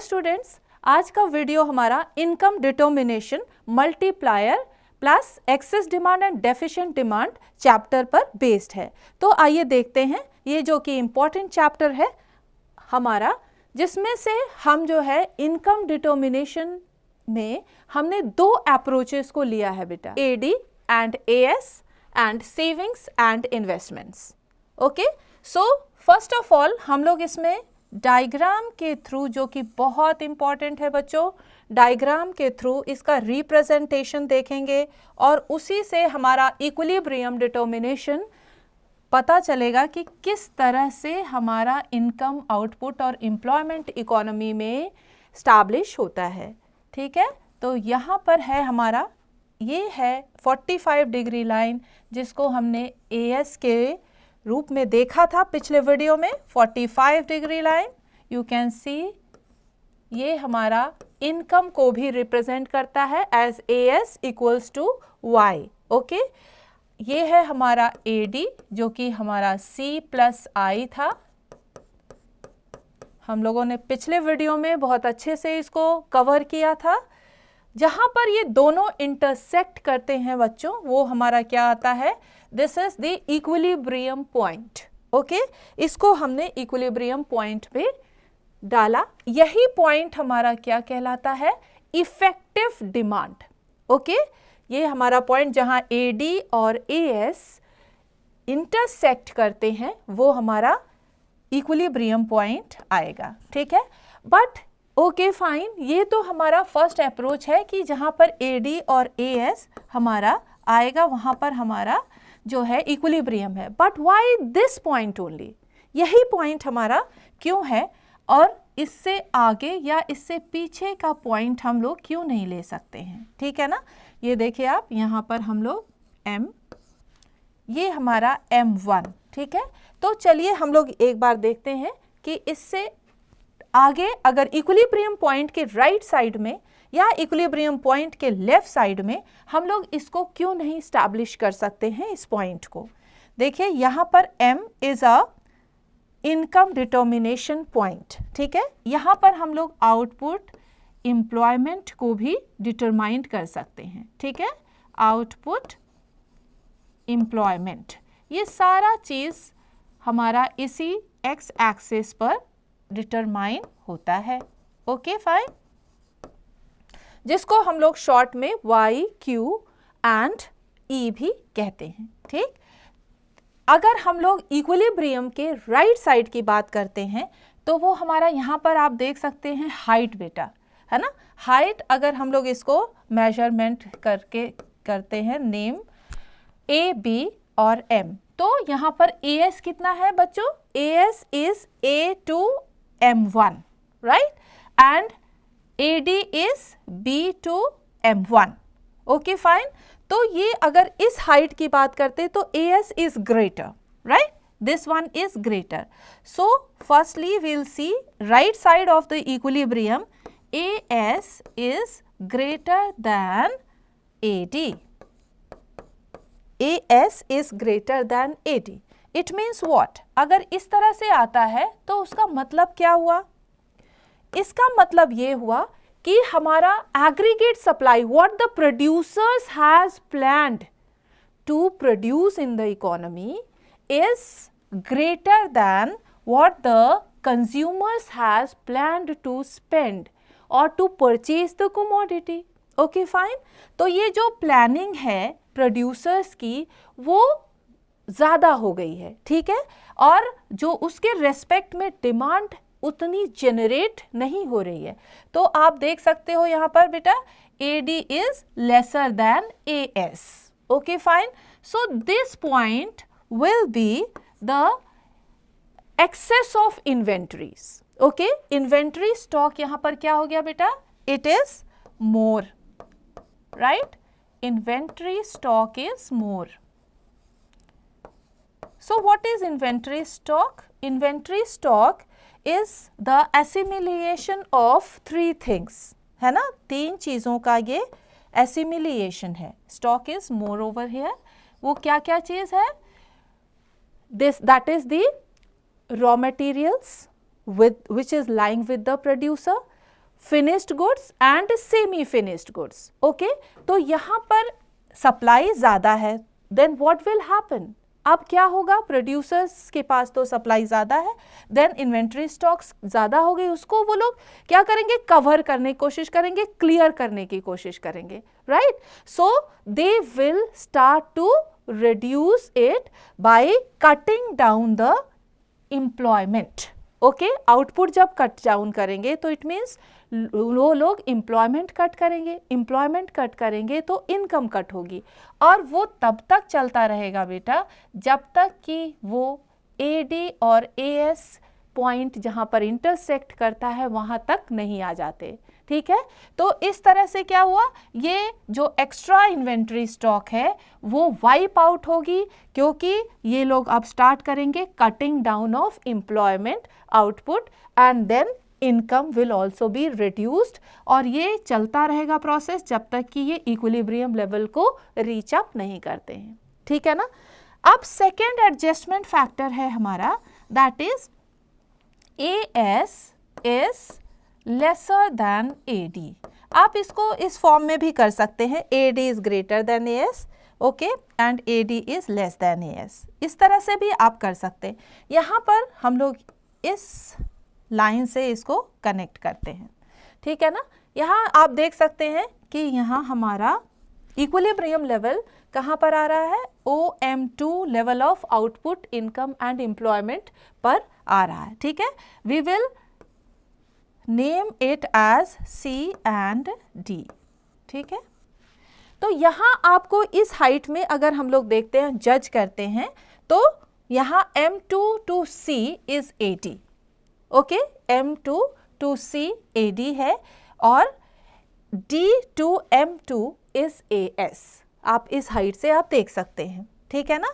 Students, आज का video हमारा income determination, multiplier plus excess demand and deficient demand chapter पर बेस्ड है। तो आइए देखते हैं ये जो कि इम्पॉर्टेंट चैप्टर है हमारा, जिसमें से हम जो है इनकम डिटर्मिनेशन में हमने दो अप्रोचेस को लिया है बेटा, AD and AS and savings and investments. Okay, so first of all हम लोग इसमें डायग्राम के थ्रू, जो कि बहुत इंपॉर्टेंट है बच्चों, डायग्राम के थ्रू इसका रिप्रेजेंटेशन देखेंगे और उसी से हमारा इक्विलिब्रियम डिटर्मिनेशन पता चलेगा कि किस तरह से हमारा इनकम आउटपुट और एम्प्लॉयमेंट इकोनॉमी में स्टैब्लिश होता है। ठीक है, तो यहाँ पर है हमारा, ये है 45 डिग्री लाइन जिसको हमने एएस के रूप में देखा था पिछले वीडियो में। 45 degree line you can see, ये हमारा इनकम को भी रिप्रेजेंट करता है as AS equals to Y. Okay, ये है हमारा एडी जो कि हमारा सी प्लस आई था। हम लोगों ने पिछले वीडियो में बहुत अच्छे से इसको कवर किया था। जहां पर ये दोनों इंटरसेक्ट करते हैं बच्चों, वो हमारा क्या आता है, this is the equilibrium point. Okay, इसको हमने इक्विलिब्रियम पॉइंट पे डाला। यही पॉइंट हमारा क्या कहलाता है, इफेक्टिव डिमांड। ओके, ये हमारा पॉइंट जहां एडी और एएस इंटरसेक्ट करते हैं वो हमारा इक्विलिब्रियम पॉइंट आएगा। ठीक है, बट ओके फाइन, ये तो हमारा फर्स्ट अप्रोच है कि जहां पर एडी और एएस हमारा आएगा वहां पर हमारा जो है इक्विलिब्रियम है। But why this point only, यही पॉइंट हमारा क्यों है और इससे आगे या इससे पीछे का पॉइंट हम लोग क्यों नहीं ले सकते हैं। ठीक है ना, ये देखिए आप, यहाँ पर हम लोग M, ये हमारा M1। ठीक है, तो चलिए हम लोग एक बार देखते हैं कि इससे आगे अगर इक्विलिब्रियम पॉइंट के राइट साइड में या इक्विलिब्रियम पॉइंट के लेफ्ट साइड में हम लोग इसको क्यों नहीं स्टैब्लिश कर सकते हैं इस पॉइंट को। देखिए यहाँ पर M is a income determination point. ठीक है, यहाँ पर हम लोग आउटपुट एम्प्लॉयमेंट को भी डिटरमाइन कर सकते हैं। ठीक है, आउटपुट एम्प्लॉयमेंट, ये सारा चीज हमारा इसी एक्स एक्सिस पर डिटरमाइन होता है। ओके फाइन, जिसको हम लोग शॉर्ट में वाई, क्यू एंड ई भी कहते हैं। ठीक, अगर हम लोग इक्विलिब्रियम के राइट साइड की बात करते हैं तो वो हमारा यहाँ पर आप देख सकते हैं हाइट बेटा, है ना। हाइट अगर हम लोग इसको मेजरमेंट करके करते हैं, नेम ए, बी और एम, तो यहाँ पर एएस कितना है बच्चों, AS is A to M1, right? And AD is B to M1. Okay, fine. तो ये अगर इस हाइट की बात करते तो AS is greater, right? This one is greater. So firstly we'll see right side of the equilibrium, AS is greater than AD. AS is greater than AD. It means what? अगर इस तरह से आता है तो उसका मतलब क्या हुआ, इसका मतलब ये हुआ कि हमारा aggregate supply, what the producers has planned to produce in the economy is greater than what the consumers has planned to spend और to purchase the commodity. Okay fine, तो ये जो प्लानिंग है प्रोड्यूसर्स की वो ज़्यादा हो गई है। ठीक है, और जो उसके रेस्पेक्ट में डिमांड उतनी जनरेट नहीं हो रही है। तो आप देख सकते हो यहाँ पर बेटा AD is lesser than AS। Okay fine, so this point will be the excess of inventories. Okay, inventory stock यहाँ पर क्या हो गया बेटा, it is more, right, inventory stock is more. So what is inventory stock? Inventory stock is the assimilation of three things, है ना, तीन चीज़ों का ये assimilation है। Stock is more over here. वो क्या क्या चीज़ है, that is the raw materials which is lying with the producer, finished goods and semi finished goods. Okay, तो यहाँ पर सप्लाई ज़्यादा है, देन व्हाट विल हैपन, अब क्या होगा, प्रोड्यूसर्स के पास तो सप्लाई ज़्यादा है, देन इन्वेंट्री स्टॉक्स ज़्यादा हो गई, उसको वो लोग क्या करेंगे, कवर करने की कोशिश करेंगे, क्लियर करने की कोशिश करेंगे, right. So they will start to reduce it by cutting down the employment. Okay, output जब कट डाउन करेंगे तो इट मीन्स वो लोग एम्प्लॉयमेंट कट करेंगे, एम्प्लॉयमेंट कट करेंगे तो इनकम कट होगी, और वो तब तक चलता रहेगा बेटा जब तक कि वो एडी और एएस पॉइंट जहाँ पर इंटरसेक्ट करता है वहाँ तक नहीं आ जाते, ठीक है। तो इस तरह से क्या हुआ, ये जो एक्स्ट्रा इन्वेंट्री स्टॉक है वो वाइप आउट होगी, क्योंकि ये लोग अब स्टार्ट करेंगे cutting down of employment output and then income will also be reduced, और ये चलता रहेगा प्रोसेस जब तक कि ये इक्विलिब्रियम लेवल को रीच अप नहीं करते हैं, ठीक है ना। अब सेकेंड एडजस्टमेंट फैक्टर है हमारा, that is AS is lesser than AD। आप इसको इस फॉर्म में भी कर सकते हैं, AD is greater than AS, okay, and AD is less than AS, इस तरह से भी आप कर सकते हैं। यहाँ पर हम लोग इस लाइन से इसको कनेक्ट करते हैं, ठीक है ना। यहाँ आप देख सकते हैं कि यहाँ हमारा इक्विलिब्रियम लेवल कहाँ पर आ रहा है, OM2 level of output income and employment पर आ रहा है, ठीक है। We will name it as C and D, ठीक है। तो यहाँ आपको इस हाइट में अगर हम लोग देखते हैं, जज करते हैं, तो यहाँ M2 to C is AD, okay, M2 to C AD है, और D to M2 is AS, आप इस हाइट से आप देख सकते हैं, ठीक है ना।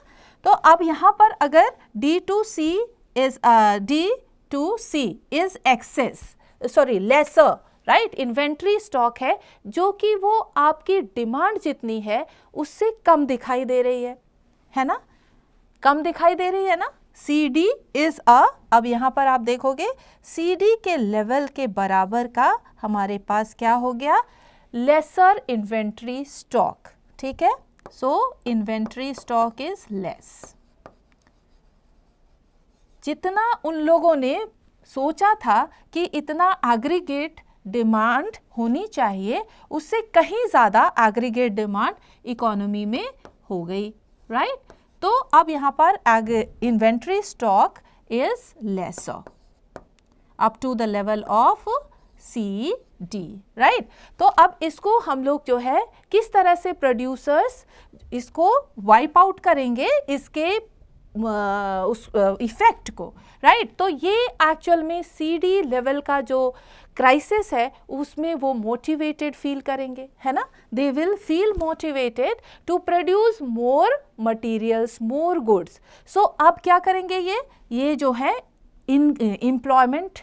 तो अब यहाँ पर अगर D to C is excess, sorry lesser, right, inventory stock है जो कि वो आपकी डिमांड जितनी है उससे कम दिखाई दे रही है ना, कम दिखाई दे रही है ना। CD इज अब यहाँ पर आप देखोगे CD के लेवल के बराबर का हमारे पास क्या हो गया, लेसर इन्वेंट्री स्टॉक, ठीक है। सो इन्वेंट्री स्टॉक इज लेस। जितना उन लोगों ने सोचा था कि इतना एग्रीगेट डिमांड होनी चाहिए, उससे कहीं ज़्यादा एग्रीगेट डिमांड इकोनॉमी में हो गई, राइट। तो अब यहाँ पर inventory stock is lesser up to the level of CD, right. तो अब इसको हम लोग जो है किस तरह से प्रोड्यूसर्स इसको वाइप आउट करेंगे, इसके उस इफेक्ट को, राइट। तो ये एक्चुअल में CD लेवल का जो क्राइसिस है उसमें वो मोटिवेटेड फील करेंगे, है ना। They will feel motivated to produce more materials, more goods. So अब क्या करेंगे, ये जो है इन एम्प्लॉयमेंट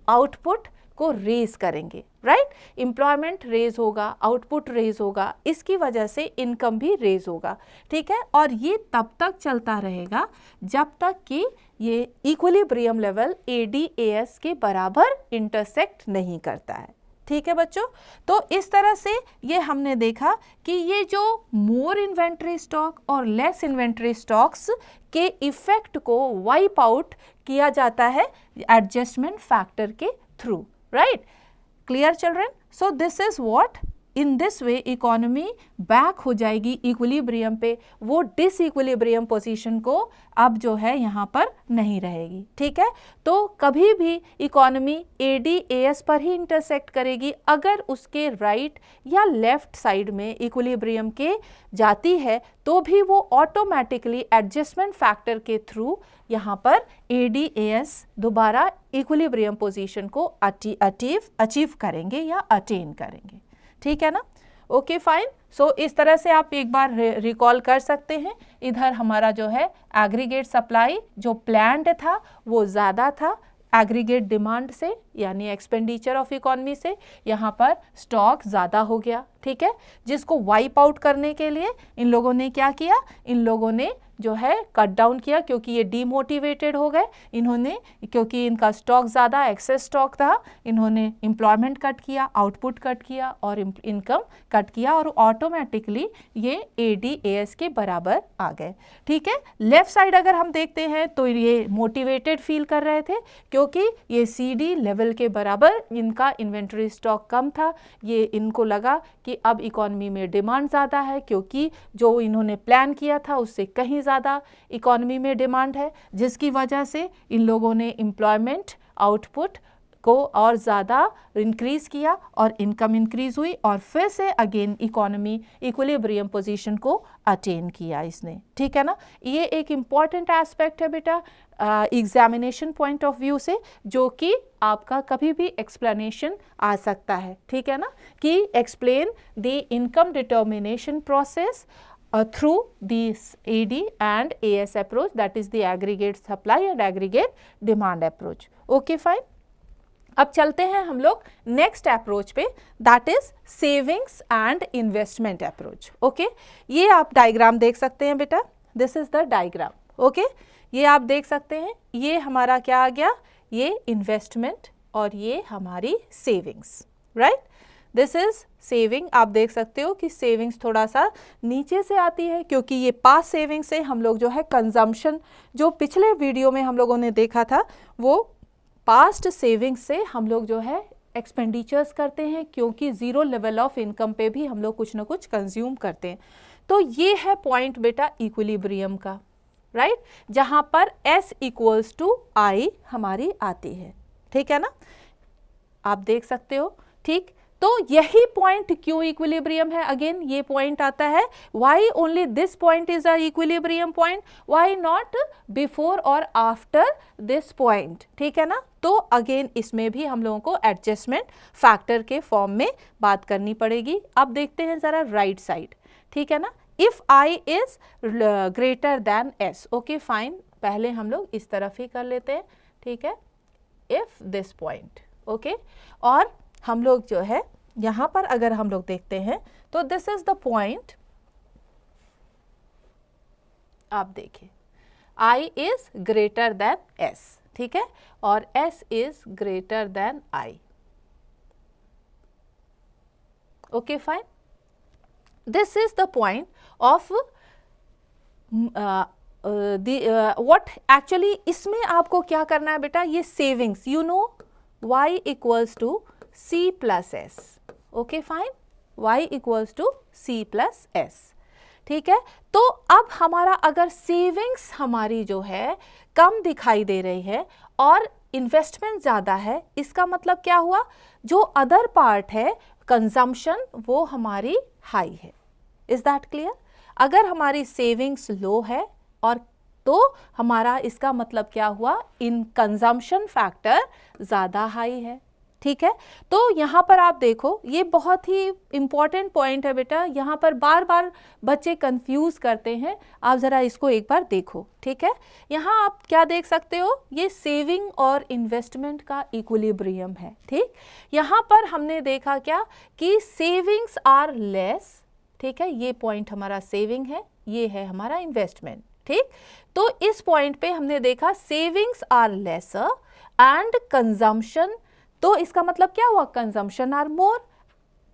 आउटपुट को रेज करेंगे, राइट। एम्प्लॉयमेंट रेज होगा, आउटपुट रेज होगा, इसकी वजह से इनकम भी रेज होगा, ठीक है। और ये तब तक चलता रहेगा जब तक कि ये इक्विलिब्रियम लेवल AD/AS के बराबर इंटरसेक्ट नहीं करता है, ठीक है बच्चों। तो इस तरह से ये हमने देखा कि ये जो मोर इन्वेंट्री स्टॉक और लेस इन्वेंट्री स्टॉक्स के इफेक्ट को वाइप आउट किया जाता है एडजस्टमेंट फैक्टर के through, right? Clear children? So this is what, in this way economy back हो जाएगी इक्विलिब्रियम पे, वो डिसइक्विलिब्रियम पोजीशन को अब जो है यहाँ पर नहीं रहेगी, ठीक है। तो कभी भी इकोनॉमी AD/AS पर ही इंटरसेक्ट करेगी अगर उसके राइट या लेफ्ट साइड में इक्विलिब्रियम के जाती है, तो भी वो ऑटोमेटिकली एडजस्टमेंट फैक्टर के थ्रू यहाँ पर AD/AS दोबारा इक्विलिब्रियम पोजीशन को अचीव करेंगे या अटेन करेंगे, ठीक है ना। Okay fine. सो इस तरह से आप एक बार रिकॉल कर सकते हैं, इधर हमारा जो है एग्रीगेट सप्लाई जो प्लान्ड था वो ज़्यादा था एग्रीगेट डिमांड से, यानी एक्सपेंडिचर ऑफ इकोनॉमी से, यहाँ पर स्टॉक ज़्यादा हो गया, ठीक है। जिसको वाइप आउट करने के लिए इन लोगों ने क्या किया, इन लोगों ने जो है कट डाउन किया, क्योंकि ये डीमोटिवेटेड हो गए इन्होंने, क्योंकि इनका स्टॉक ज़्यादा एक्सेस स्टॉक था, इन्होंने एम्प्लॉयमेंट कट किया, आउटपुट कट किया और इनकम कट किया और ऑटोमेटिकली ये ADAS के बराबर आ गए। ठीक है, लेफ्ट साइड अगर हम देखते हैं तो ये मोटिवेटेड फील कर रहे थे क्योंकि ये CD लेवल के बराबर इनका इन्वेंट्री स्टॉक कम था। ये इनको लगा कि अब इकोनॉमी में डिमांड ज़्यादा है, क्योंकि जो इन्होंने प्लान किया था उससे कहीं ज़्यादा इकोनॉमी में डिमांड है, जिसकी वजह से इन लोगों ने एम्प्लॉयमेंट आउटपुट को और ज़्यादा इंक्रीज किया और इनकम इंक्रीज हुई और फिर से अगेन इकोनॉमी इक्विलिब्रियम पोजीशन को अटेन किया इसने। ठीक है ना, ये एक इम्पॉर्टेंट एस्पेक्ट है बेटा एग्जामिनेशन पॉइंट ऑफ व्यू से, जो कि आपका कभी भी एक्सप्लेनेशन आ सकता है। ठीक है ना, कि explain the income determination process through this AD and AS approach, that is the aggregate supply and aggregate demand approach. Okay, fine. अब चलते हैं हम लोग नेक्स्ट अप्रोच पे, that is savings and investment approach. Okay, ये आप diagram देख सकते हैं बेटा, this is the diagram. Okay, ये आप देख सकते हैं, ये हमारा क्या आ गया, ये इन्वेस्टमेंट और ये हमारी savings, right. This is saving, आप देख सकते हो कि सेविंग्स थोड़ा सा नीचे से आती है क्योंकि ये पास सेविंग से हम लोग जो है कंजम्पशन, जो पिछले वीडियो में हम लोगों ने देखा था, वो पास्ट सेविंग्स से हम लोग जो है एक्सपेंडिचर्स करते हैं, क्योंकि ज़ीरो लेवल ऑफ इनकम पे भी हम लोग कुछ ना कुछ कंज्यूम करते हैं। तो ये है पॉइंट बेटा इक्विलिब्रियम का, राइट, जहाँ पर S इक्वल्स टू I हमारी आती है। ठीक है ना, आप देख सकते हो। ठीक, तो यही पॉइंट क्यों इक्विलिब्रियम है, अगेन ये पॉइंट आता है, why only this point is a equilibrium point, why not before और आफ्टर दिस पॉइंट। ठीक है ना, तो अगेन इसमें भी हम लोगों को एडजस्टमेंट फैक्टर के फॉर्म में बात करनी पड़ेगी। अब देखते हैं जरा राइट साइड। ठीक है ना, if I is greater than S, okay fine, पहले हम लोग इस तरफ ही कर लेते हैं। ठीक है, इफ दिस पॉइंट, ओके, और हम लोग जो है यहां पर अगर हम लोग देखते हैं तो दिस इज द पॉइंट, आप देखिए I is greater than S, ठीक है, और S is greater than I। Okay fine, this is the point of what actually इसमें आपको क्या करना है बेटा, ये savings, you know y equals to C plus S, okay fine, y equals to C plus S। ठीक है, तो अब हमारा अगर सेविंग्स हमारी जो है कम दिखाई दे रही है और इन्वेस्टमेंट ज़्यादा है, इसका मतलब क्या हुआ, जो अदर पार्ट है कंजम्पशन वो हमारी हाई है। Is that clear? अगर हमारी सेविंग्स लो है और तो हमारा इसका मतलब क्या हुआ, इन कंजम्पशन फैक्टर ज़्यादा हाई है। ठीक है, तो यहाँ पर आप देखो, ये बहुत ही इम्पॉर्टेंट पॉइंट है बेटा, यहाँ पर बार बार बच्चे कंफ्यूज करते हैं, आप ज़रा इसको एक बार देखो। ठीक है, यहाँ आप क्या देख सकते हो, ये सेविंग और इन्वेस्टमेंट का इक्विलिब्रियम है। ठीक, यहाँ पर हमने देखा क्या कि सेविंग्स आर लेस, ठीक है, ये पॉइंट हमारा सेविंग है, ये है हमारा इन्वेस्टमेंट। ठीक, तो इस पॉइंट पे हमने देखा savings are lesser and consumption, तो इसका मतलब क्या हुआ, कंजम्पशन आर मोर।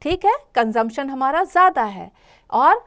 ठीक है, कंजम्पशन हमारा ज़्यादा है, और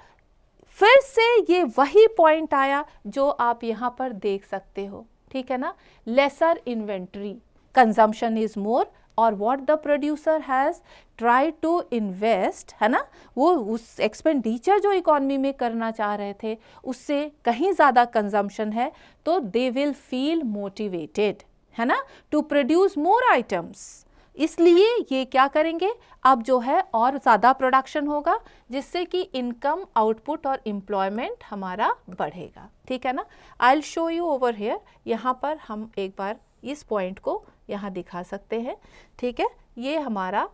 फिर से ये वही पॉइंट आया जो आप यहाँ पर देख सकते हो। ठीक है ना, lesser inventory, consumption is more, और what the producer has try to invest, है ना, वो उस एक्सपेंडिचर जो इकोनॉमी में करना चाह रहे थे उससे कहीं ज़्यादा कंजम्पशन है, तो दे विल फील मोटिवेटेड, है ना, टू प्रोड्यूस मोर आइटम्स। इसलिए ये क्या करेंगे, अब जो है और ज़्यादा प्रोडक्शन होगा, जिससे कि इनकम, आउटपुट और एम्प्लॉयमेंट हमारा बढ़ेगा। ठीक है ना, I will show you over here, यहाँ पर हम एक बार इस पॉइंट को यहाँ दिखा सकते हैं। ठीक है, ये हमारा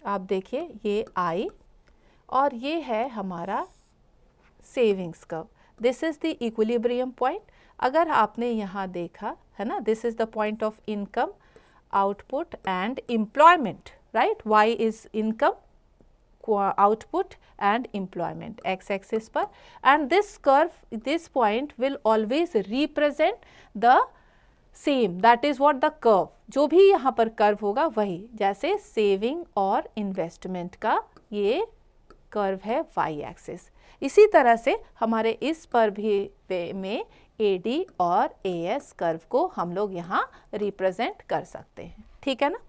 आप देखिए, ये I और ये है हमारा savings curve, this is the equilibrium point. अगर आपने यहाँ देखा है ना, this is the point of income, output and employment, right? Y is income output and employment x axis पर, and this curve, this point will always represent the same, that is what the curve, जो भी यहाँ पर curve होगा वही, जैसे saving और investment का ये कर्व है y एक्सिस। इसी तरह से हमारे इस पर भी में AD और AS कर्व को हम लोग यहाँ रिप्रेजेंट कर सकते हैं, ठीक है ना।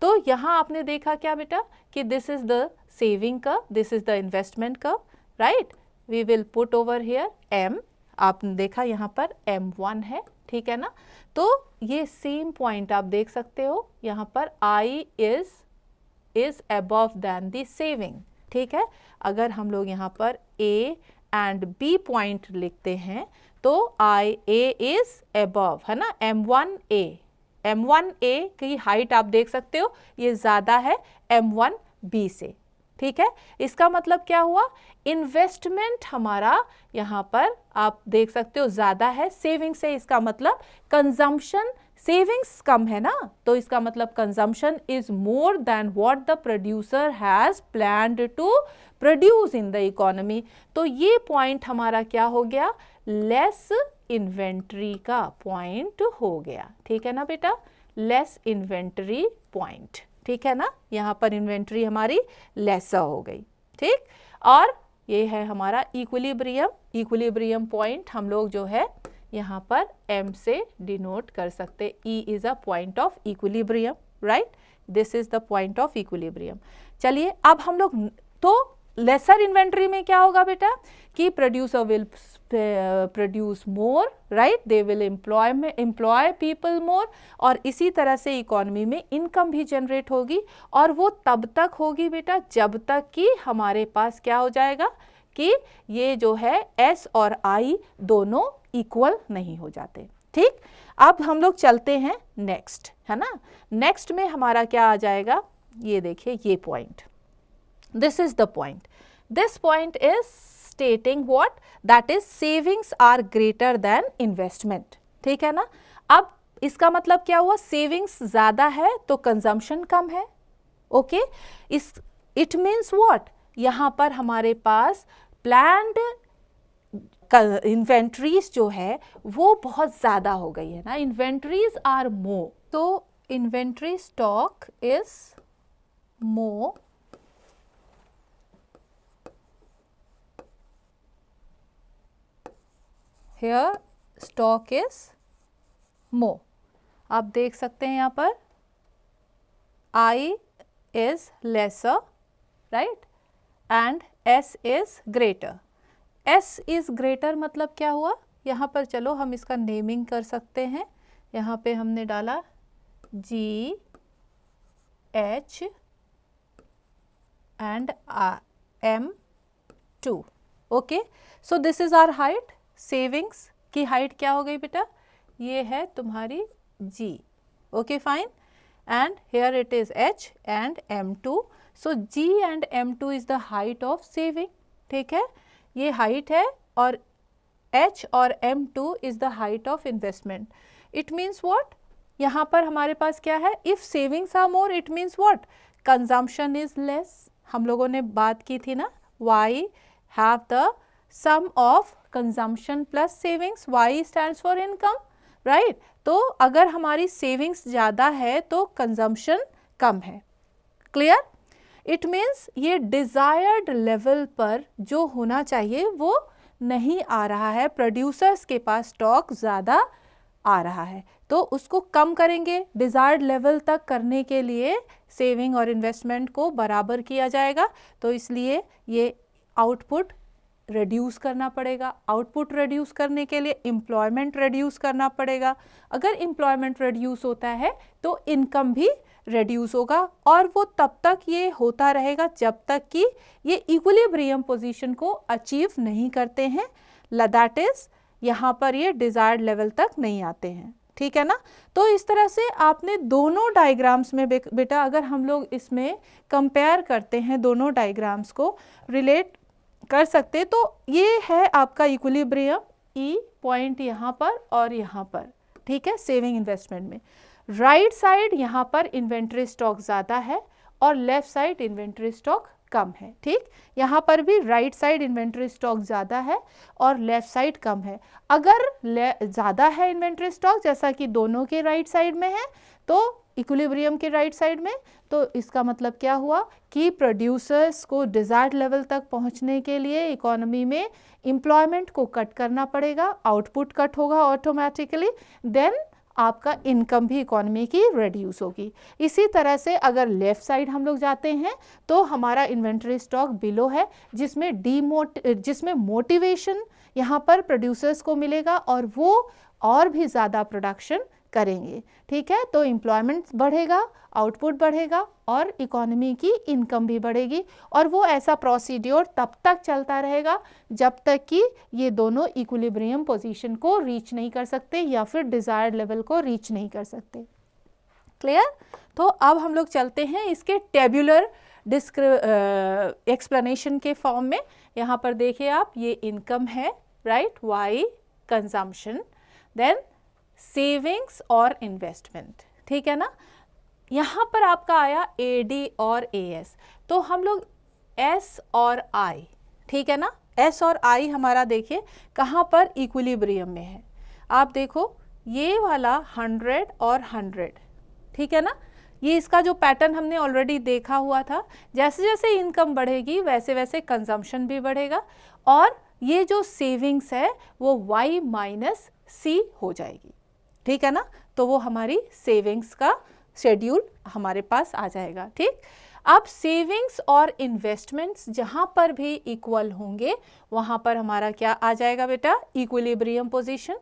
तो यहाँ आपने देखा क्या बेटा कि this is the saving curve, this is the investment curve, right. We will put over here M, आपने देखा यहाँ पर M1 है, ठीक है ना। तो ये सेम पॉइंट आप देख सकते हो यहाँ पर I is above than the saving, ठीक है। अगर हम लोग यहाँ पर A एंड B पॉइंट लिखते हैं तो A is above, है ना, M1A की हाइट आप देख सकते हो ये ज़्यादा है M1B से, ठीक है। इसका मतलब क्या हुआ, इन्वेस्टमेंट हमारा यहाँ पर आप देख सकते हो ज़्यादा है सेविंग से, इसका मतलब कंजम्पशन, सेविंग्स कम है ना, तो इसका मतलब consumption is more than what the producer has planned to produce in the economy. तो ये पॉइंट हमारा क्या हो गया, लेस इन्वेंट्री का पॉइंट हो गया, ठीक है ना बेटा, लेस इन्वेंट्री पॉइंट, ठीक है ना। यहाँ पर इन्वेंट्री हमारी लेस हो गई, ठीक। और ये है हमारा इक्विलिब्रियम पॉइंट, हम लोग जो है यहाँ पर M से डिनोट कर सकते, E is a point of equilibrium, right, this is the point of equilibrium. चलिए अब हम लोग, तो लेसर इन्वेंट्री में क्या होगा बेटा कि producer will produce more, right, they will employ people more, और इसी तरह से इकोनॉमी में इनकम भी जनरेट होगी, और वो तब तक होगी बेटा जब तक कि हमारे पास क्या हो जाएगा कि ये जो है S और I दोनों इक्वल नहीं हो जाते, ठीक। अब हम लोग चलते हैं नेक्स्ट, है ना। नेक्स्ट में हमारा क्या आ जाएगा, ये देखिए ये point, this is the point, this point is stating what, that is savings are greater than investment, ठीक है ना। अब इसका मतलब क्या हुआ, सेविंग्स ज्यादा है तो कंजम्पशन कम है, ओके। इस इट मीन्स व्हाट, यहाँ पर हमारे पास प्लान्ड इन्वेंट्रीज जो है वो बहुत ज़्यादा हो गई है ना, इन्वेंट्रीज आर मोर, तो inventory stock is more, here stock is मोर, आप देख सकते हैं यहाँ पर I is lesser, right, and S is greater. S is greater मतलब क्या हुआ, यहाँ पर चलो हम इसका नेमिंग कर सकते हैं, यहाँ पे हमने डाला G H and M2, okay. So this is our height, savings की हाइट क्या हो गई बेटा, ये है तुम्हारी G, okay fine, and here it is H and M2, so G and M2 is the height of saving, ठीक है, ये height है, और H और M2 is the height of investment. It means what, यहाँ पर हमारे पास क्या है, if savings are more it means what, consumption is less, हम लोगों ने बात की थी ना, Y have the sum of consumption plus savings, Y stands for income, right. तो अगर हमारी सेविंग्स ज़्यादा है तो कंजम्पशन कम है, क्लियर। इट मीन्स ये डिज़ायर्ड लेवल पर जो होना चाहिए वो नहीं आ रहा है, प्रोड्यूसर्स के पास स्टॉक ज़्यादा आ रहा है, तो उसको कम करेंगे, डिज़ायर्ड लेवल तक करने के लिए सेविंग और इन्वेस्टमेंट को बराबर किया जाएगा, तो इसलिए ये आउटपुट रिड्यूस करना पड़ेगा, आउटपुट रिड्यूस करने के लिए एम्प्लॉयमेंट रिड्यूस करना पड़ेगा, अगर एम्प्लॉयमेंट रिड्यूस होता है तो इनकम भी रिड्यूस होगा, और वो तब तक ये होता रहेगा जब तक कि ये इक्विलिब्रियम पोजीशन को अचीव नहीं करते हैं, दैट इज यहाँ पर ये डिज़ायर्ड लेवल तक नहीं आते हैं, ठीक है ना। तो इस तरह से आपने दोनों डायग्राम्स में बेटा अगर हम लोग इसमें कंपेयर करते हैं, दोनों डायग्राम्स को रिलेट कर सकते, तो ये है आपका इक्विलिब्रियम, ई पॉइंट यहाँ पर और यहाँ पर, ठीक है, सेविंग इन्वेस्टमेंट में राइट साइड यहाँ पर इन्वेंट्री स्टॉक ज़्यादा है और लेफ्ट साइड इन्वेंट्री स्टॉक कम है। ठीक, यहाँ पर भी राइट साइड इन्वेंट्री स्टॉक ज़्यादा है और लेफ्ट साइड कम है। अगर ज़्यादा है इन्वेंट्री स्टॉक, जैसा कि दोनों के राइट साइड में है, तो इक्विलिब्रियम के राइट साइड में, तो इसका मतलब क्या हुआ कि प्रोड्यूसर्स को डिज़ायर्ड लेवल तक पहुंचने के लिए इकोनॉमी में एम्प्लॉयमेंट को कट करना पड़ेगा, आउटपुट कट होगा ऑटोमेटिकली, देन आपका इनकम भी इकोनॉमी की रिड्यूस होगी। इसी तरह से अगर लेफ़्ट साइड हम लोग जाते हैं तो हमारा इन्वेंट्री स्टॉक बिलो है, जिसमें मोटिवेशन यहाँ पर प्रोड्यूसर्स को मिलेगा और वो और भी ज़्यादा प्रोडक्शन करेंगे। ठीक है, तो एम्प्लॉयमेंट बढ़ेगा, आउटपुट बढ़ेगा और इकोनॉमी की इनकम भी बढ़ेगी, और वो ऐसा प्रोसीड्योर तब तक चलता रहेगा जब तक कि ये दोनों इक्विलिब्रियम पोजीशन को रीच नहीं कर सकते या फिर डिज़ायर्ड लेवल को रीच नहीं कर सकते। क्लियर? तो अब हम लोग चलते हैं इसके टेबुलर एक्सप्लेनेशन के फॉर्म में। यहाँ पर देखिए आप, ये इनकम है, right, Y consumption, then savings और इन्वेस्टमेंट। ठीक है ना, यहाँ पर आपका आया AD और AS, तो हम लोग S और I, ठीक है ना, S और I हमारा देखिए कहाँ पर इक्विलिब्रियम में है। आप देखो ये वाला 100 और 100, ठीक है ना, ये इसका जो पैटर्न हमने ऑलरेडी देखा हुआ था, जैसे जैसे इनकम बढ़ेगी वैसे वैसे कंजम्पशन भी बढ़ेगा, और ये जो सेविंग्स है वो Y माइनस C हो जाएगी। ठीक है ना, तो वो हमारी सेविंग्स का शेड्यूल हमारे पास आ जाएगा। ठीक, अब सेविंग्स और इन्वेस्टमेंट्स जहाँ पर भी इक्वल होंगे वहाँ पर हमारा क्या आ जाएगा बेटा, इक्विलिब्रियम पोजीशन।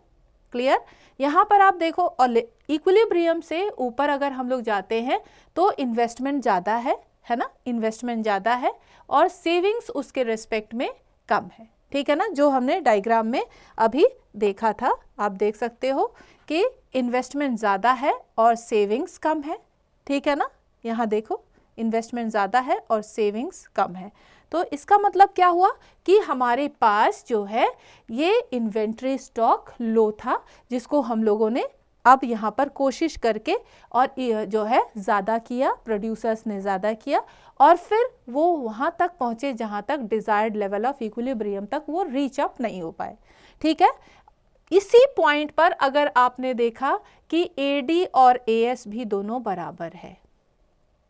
क्लियर? यहाँ पर आप देखो, और इक्विलिब्रियम से ऊपर अगर हम लोग जाते हैं तो इन्वेस्टमेंट ज़्यादा है ना, इन्वेस्टमेंट ज़्यादा है और सेविंग्स उसके रिस्पेक्ट में कम है। ठीक है ना, जो हमने डायग्राम में अभी देखा था, आप देख सकते हो कि इन्वेस्टमेंट ज़्यादा है और सेविंग्स कम है। ठीक है ना, यहाँ देखो इन्वेस्टमेंट ज़्यादा है और सेविंग्स कम है, तो इसका मतलब क्या हुआ कि हमारे पास जो है ये इन्वेंट्री स्टॉक लो था, जिसको हम लोगों ने अब यहाँ पर कोशिश करके और जो है ज़्यादा किया, प्रोड्यूसर्स ने ज़्यादा किया और फिर वो वहाँ तक पहुँचे जहाँ तक डिज़ायर्ड लेवल ऑफ इक्विलिब्रियम तक वो रीच अप नहीं हो पाए। ठीक है, इसी पॉइंट पर अगर आपने देखा कि AD और AS भी दोनों बराबर है,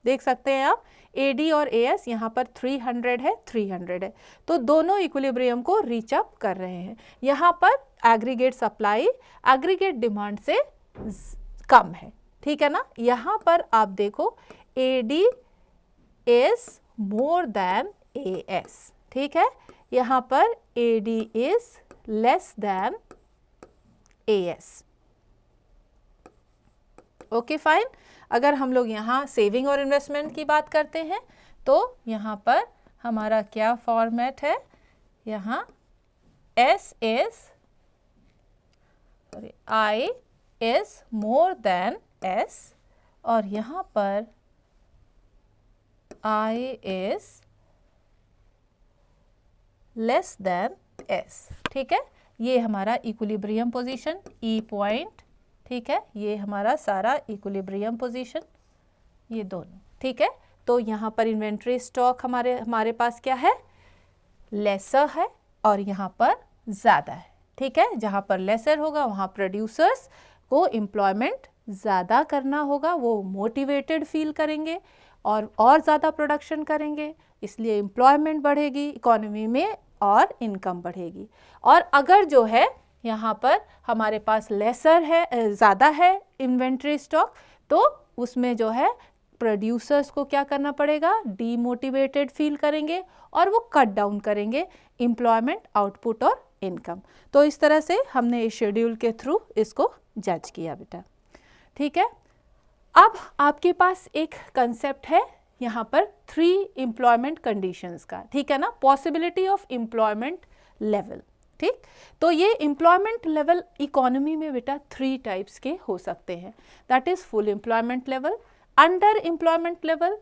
देख सकते हैं आप, AD और AS यहाँ पर 300 है, 300 है, तो दोनों इक्विलिब्रियम को रीच अप कर रहे हैं। यहाँ पर एग्रीगेट सप्लाई एग्रीगेट डिमांड से कम है। ठीक है ना, यहाँ पर आप देखो AD is more then AS। ठीक है, यहाँ पर AD is less than AS। Okay fine. अगर हम लोग यहाँ सेविंग और इन्वेस्टमेंट की बात करते हैं तो यहाँ पर हमारा क्या फॉर्मेट है, यहाँ S is I is more then S और यहाँ पर I is less than S। ठीक है, ये हमारा इक्विलिब्रियम पोजीशन E पॉइंट। ठीक है, ये हमारा सारा इक्विलिब्रियम पोजीशन, ये दोनों। ठीक है, तो यहाँ पर इन्वेंट्री स्टॉक हमारे पास क्या है, लेसर है और यहाँ पर ज़्यादा है। ठीक है, जहाँ पर लेसर होगा वहाँ प्रोड्यूसर्स को एम्प्लॉयमेंट ज़्यादा करना होगा, वो मोटिवेटेड फील करेंगे और ज़्यादा प्रोडक्शन करेंगे, इसलिए एम्प्लॉयमेंट बढ़ेगी इकोनॉमी में और इनकम बढ़ेगी। और अगर जो है यहाँ पर हमारे पास लेसर है, ज़्यादा है इन्वेंट्री स्टॉक, तो उसमें जो है प्रोड्यूसर्स को क्या करना पड़ेगा, डीमोटिवेटेड फील करेंगे और वो कट डाउन करेंगे एम्प्लॉयमेंट, आउटपुट और इनकम। तो इस तरह से हमने इस शेड्यूल के थ्रू इसको जज किया बेटा। ठीक है, अब आपके पास एक कंसेप्ट है यहाँ पर 3 एम्प्लॉयमेंट कंडीशंस का। ठीक है ना, पॉसिबिलिटी ऑफ एम्प्लॉयमेंट लेवल। ठीक, तो ये एम्प्लॉयमेंट लेवल इकोनॉमी में बेटा 3 टाइप्स के हो सकते हैं, that is full employment level, under employment level,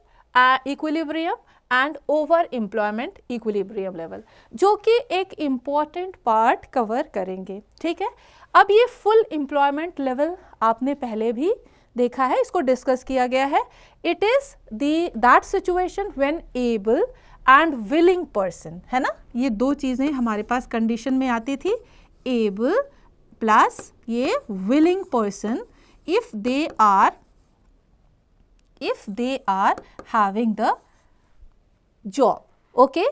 equilibrium and over employment equilibrium level, जो कि एक इम्पॉर्टेंट पार्ट कवर करेंगे। ठीक है, अब ये फुल एम्प्लॉयमेंट लेवल आपने पहले भी देखा है, इसको डिस्कस किया गया है। It is that situation when able and willing person, है ना, ये दो चीजें हमारे पास कंडीशन में आती थी, एबल प्लस ये willing person, if they are having the job. Okay,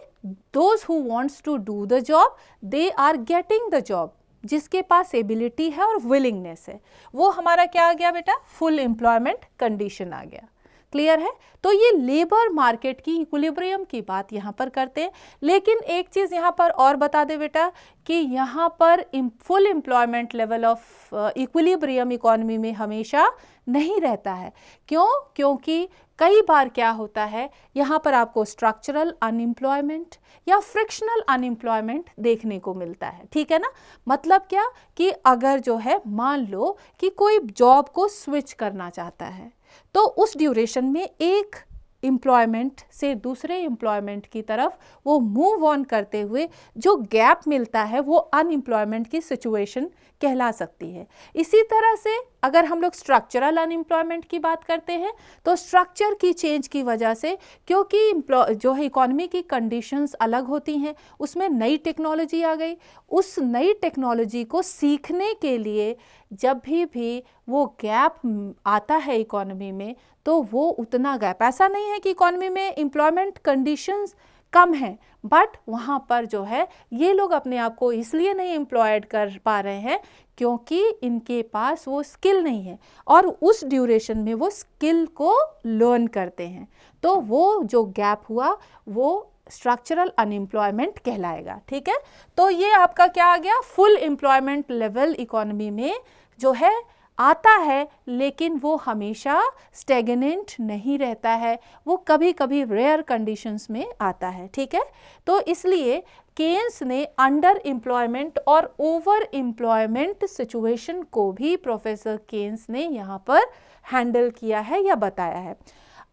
those who wants to do the job, they are getting the job. जिसके पास एबिलिटी है और विलिंगनेस है, वो हमारा क्या आ गया बेटा, फुल एम्प्लॉयमेंट कंडीशन आ गया। क्लियर है? तो ये लेबर मार्केट की इक्विलिब्रियम की बात यहाँ पर करते हैं। लेकिन एक चीज़ यहाँ पर और बता दे बेटा कि यहाँ पर full employment level of equilibrium economy में हमेशा नहीं रहता है। क्यों? क्योंकि कई बार क्या होता है, यहाँ पर आपको स्ट्रक्चरल अनएम्प्लॉयमेंट या फ्रिक्शनल अनएम्प्लॉयमेंट देखने को मिलता है। ठीक है ना? मतलब क्या कि अगर जो है मान लो कि कोई जॉब को स्विच करना चाहता है, तो उस ड्यूरेशन में एक एम्प्लॉयमेंट से दूसरे एम्प्लॉयमेंट की तरफ वो मूव ऑन करते हुए जो गैप मिलता है वो अनएम्प्लॉयमेंट की सिचुएशन कहला सकती है। इसी तरह से अगर हम लोग स्ट्रक्चरल अनएम्प्लॉयमेंट की बात करते हैं तो स्ट्रक्चर की चेंज की वजह से, क्योंकि जो है इकोनॉमी की कंडीशंस अलग होती हैं, उसमें नई टेक्नोलॉजी आ गई, उस नई टेक्नोलॉजी को सीखने के लिए जब भी वो गैप आता है इकोनॉमी में, तो वो उतना गैप, ऐसा नहीं है कि इकोनॉमी में एम्प्लॉयमेंट कंडीशंस कम हैं, बट वहाँ पर जो है ये लोग अपने आप को इसलिए नहीं एम्प्लॉयड कर पा रहे हैं क्योंकि इनके पास वो स्किल नहीं है, और उस ड्यूरेशन में वो स्किल को लर्न करते हैं, तो वो जो गैप हुआ वो स्ट्रक्चरल अनएम्प्लॉयमेंट कहलाएगा। ठीक है? तो ये आपका क्या आ गया, फुल एम्प्लॉयमेंट लेवल इकोनॉमी में जो है आता है, लेकिन वो हमेशा स्टेगनेंट नहीं रहता है, वो कभी कभी रेयर कंडीशंस में आता है। ठीक है? तो इसलिए केन्स ने अंडर एम्प्लॉयमेंट और ओवर एम्प्लॉयमेंट सिचुएशन को भी प्रोफेसर केन्स ने यहाँ पर हैंडल किया है या बताया है।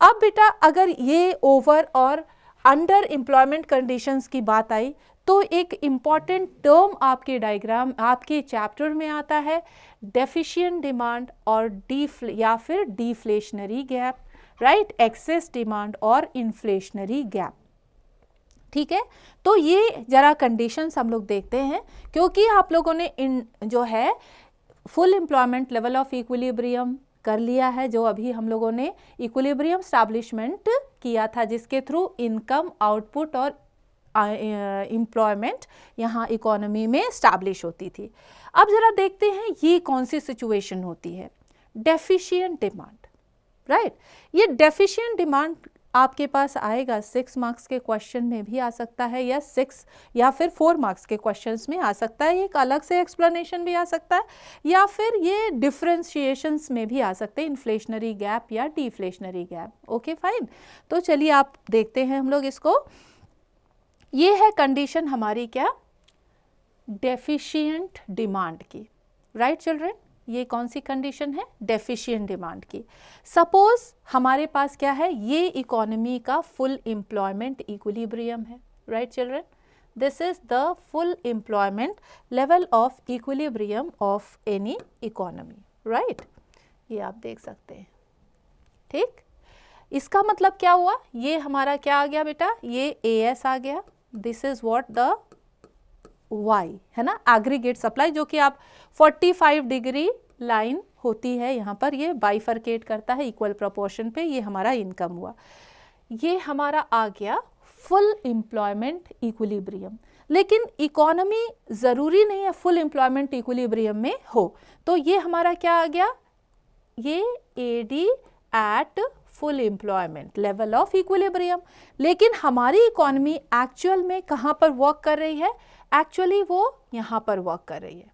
अब बेटा अगर ये ओवर और अंडर एम्प्लॉयमेंट कंडीशंस की बात आई तो एक इम्पॉर्टेंट टर्म आपके डायग्राम आपके चैप्टर में आता है, डेफिशिएंट डिमांड और या फिर deflationary gap, right, excess demand और इन्फ्लेशनरी गैप। ठीक है? तो ये जरा कंडीशंस हम लोग देखते हैं, क्योंकि आप लोगों ने इन जो है full employment level of equilibrium कर लिया है, जो अभी हम लोगों ने इक्विलिब्रियम स्टैब्लिशमेंट किया था, जिसके थ्रू इनकम, आउटपुट और एम्प्लॉयमेंट यहाँ इकोनॉमी में स्टैब्लिश होती थी। अब जरा देखते हैं ये कौन सी सिचुएशन होती है, डेफिशिएंट डिमांड, राइट। ये डेफिशिएंट डिमांड आपके पास आएगा 6 मार्क्स के क्वेश्चन में भी आ सकता है, या 6 या फिर 4 मार्क्स के क्वेश्चंस में आ सकता है, एक अलग से एक्सप्लेनेशन भी आ सकता है, या फिर ये डिफरेंशिएशंस में भी आ सकते हैं, इन्फ्लेशनरी गैप या डिफ्लेशनरी गैप। ओके फाइन, तो चलिए आप देखते हैं हम लोग इसको। ये है कंडीशन हमारी क्या, डेफिशिएंट डिमांड की, राइट चिल्ड्रन। ये कौन सी कंडीशन है, डेफिशिएंट डिमांड की। सपोज हमारे पास क्या है, ये इकोनॉमी का फुल एम्प्लॉयमेंट इक्विलिब्रियम है, right children. This is the full employment level of equilibrium of any economy, right. ये आप देख सकते हैं, ठीक। इसका मतलब क्या हुआ, ये हमारा क्या आ गया बेटा, ये AS आ गया, this is what the Y है ना, एग्रीगेट सप्लाई, जो कि आप 45 डिग्री लाइन होती है यहाँ पर, ये बाइफरकेट करता है इक्वल प्रोपोर्शन पे, ये हमारा इनकम हुआ। ये हमारा आ गया फुल एम्प्लॉयमेंट इक्विलिब्रियम। लेकिन इकोनॉमी ज़रूरी नहीं है फुल एम्प्लॉयमेंट इक्विलिब्रियम में हो, तो ये हमारा क्या आ गया, ये AD at full employment level of equilibrium. लेकिन हमारी इकोनॉमी एक्चुअल में कहाँ पर वर्क कर रही है, एक्चुअली वो यहाँ पर वर्क कर रही है,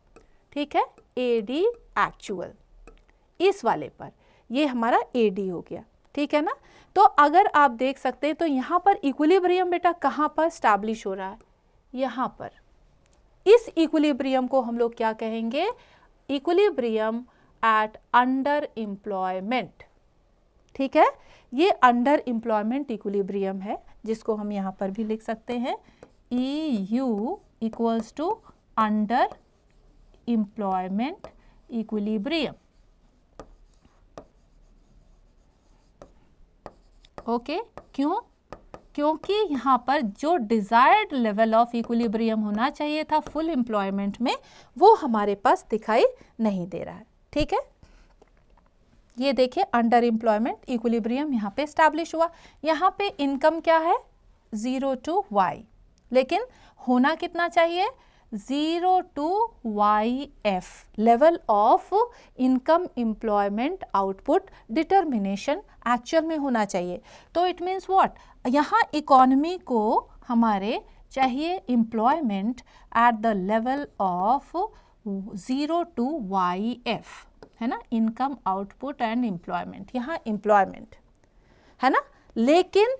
ठीक है, AD एक्चुअल इस वाले पर, ये हमारा AD हो गया, ठीक है ना। तो अगर आप देख सकते हैं तो यहाँ पर इक्विलिब्रियम बेटा कहाँ पर स्टैब्लिश हो रहा है, यहाँ पर। इस इक्विलिब्रियम को हम लोग क्या कहेंगे, इक्विलिब्रियम एट अंडर एम्प्लॉयमेंट, ठीक है। ये अंडर एम्प्लॉयमेंट इक्विलिब्रियम है, जिसको हम यहाँ पर भी लिख सकते हैं EU equals to under employment equilibrium. Okay, क्यों, क्योंकि यहाँ पर जो डिजायर्ड लेवल ऑफ इक्विलिब्रियम होना चाहिए था फुल एम्प्लॉयमेंट में, वो हमारे पास दिखाई नहीं दे रहा है। ठीक है, ये देखिए अंडर एम्प्लॉयमेंट इक्विलिब्रियम यहाँ पे एस्टैब्लिश हुआ। यहाँ पे इनकम क्या है 0 to y, लेकिन होना कितना चाहिए 0 to YF, level of income employment output determination actual में होना चाहिए। तो इट मीन्स व्हाट, यहाँ इकोनॉमी को हमारे चाहिए employment at the level of 0 to YF, है ना, इनकम आउटपुट एंड एम्प्लॉयमेंट, यहाँ एम्प्लॉयमेंट है ना। लेकिन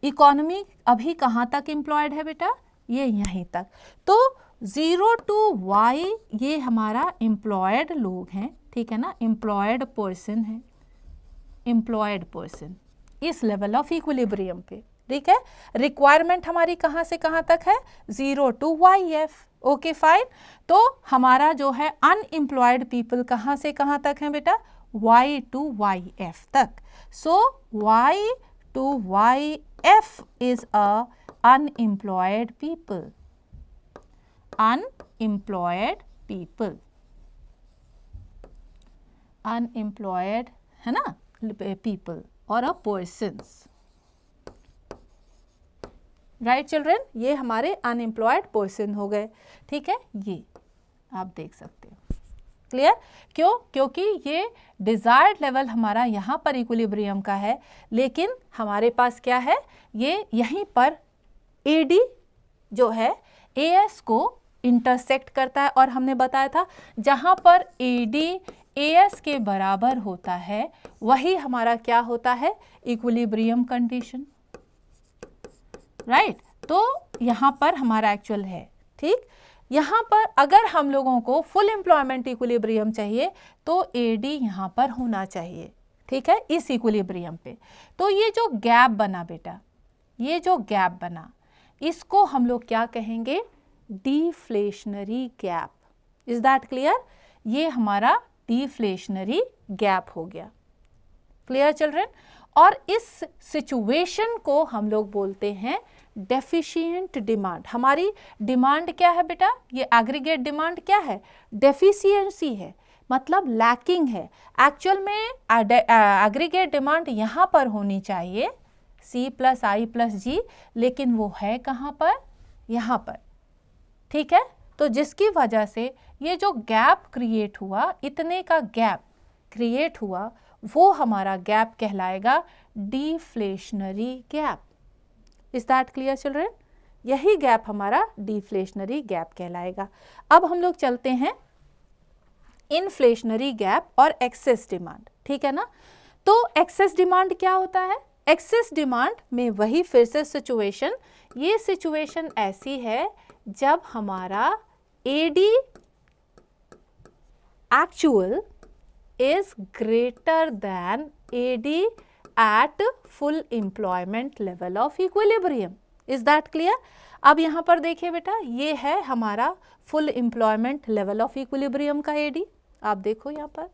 इकोनॉमी अभी कहाँ तक एम्प्लॉयड है बेटा, ये यहीं तक। तो 0 to Y ये हमारा एम्प्लॉयड लोग हैं, ठीक है ना, एम्प्लॉयड पर्सन है, एम्प्लॉयड पर्सन इस लेवल ऑफ इक्विलिब्रियम पे। ठीक है, रिक्वायरमेंट हमारी कहाँ से कहाँ तक है 0 to YF। ओके फाइन, तो हमारा जो है अनएम्प्लॉयड पीपल कहाँ से कहाँ तक है बेटा Y to YF तक। सो Y to YF is a unemployed people, unemployed people, unemployed है ना people और a persons, राइट चिल्ड्रन, ये हमारे अनएम्प्लॉयड पर्सन हो गए। ठीक है, ये आप देख सकते हो, क्लियर। क्यों, क्योंकि ये डिजायर्ड लेवल हमारा यहाँ पर इक्विलिब्रियम का है, लेकिन हमारे पास क्या है, ये यहीं पर AD जो है AS को इंटरसेक्ट करता है, और हमने बताया था जहाँ पर AD AS के बराबर होता है वही हमारा क्या होता है इक्विलिब्रियम कंडीशन, राइट। तो यहाँ पर हमारा एक्चुअल है। ठीक, यहाँ पर अगर हम लोगों को फुल एम्प्लॉयमेंट इक्विलिब्रियम चाहिए तो AD यहाँ पर होना चाहिए, ठीक है, इस इक्विलिब्रियम पे। तो ये जो गैप बना बेटा, ये जो गैप बना, इसको हम लोग क्या कहेंगे deflationary gap. Is that clear, ये हमारा डिफ्लेशनरी गैप हो गया। क्लियर चिल्ड्रन, और इस सिचुएशन को हम लोग बोलते हैं डेफिशिएंट डिमांड। हमारी डिमांड क्या है बेटा, ये एग्रीगेट डिमांड क्या है, डेफिशिएंसी है, मतलब लैकिंग है। एक्चुअल में एग्रीगेट डिमांड यहाँ पर होनी चाहिए C+I+G, लेकिन वो है कहाँ पर, यहाँ पर। ठीक है, तो जिसकी वजह से ये जो गैप क्रिएट हुआ, इतने का गैप क्रिएट हुआ, वो हमारा गैप कहलाएगा deflationary gap. Is that clear children, यही गैप हमारा डिफ्लेशनरी गैप कहलाएगा। अब हम लोग चलते हैं इन्फ्लेशनरी गैप और एक्सेस डिमांड, ठीक है ना। तो एक्सेस डिमांड क्या होता है, एक्सेस डिमांड में वही फिर से सिचुएशन, ये सिचुएशन ऐसी है जब हमारा AD actual is greater than AD at full employment level of equilibrium. Is that clear? अब यहाँ पर देखिए बेटा, ये है हमारा full employment level of equilibrium का AD। आप देखो यहाँ पर,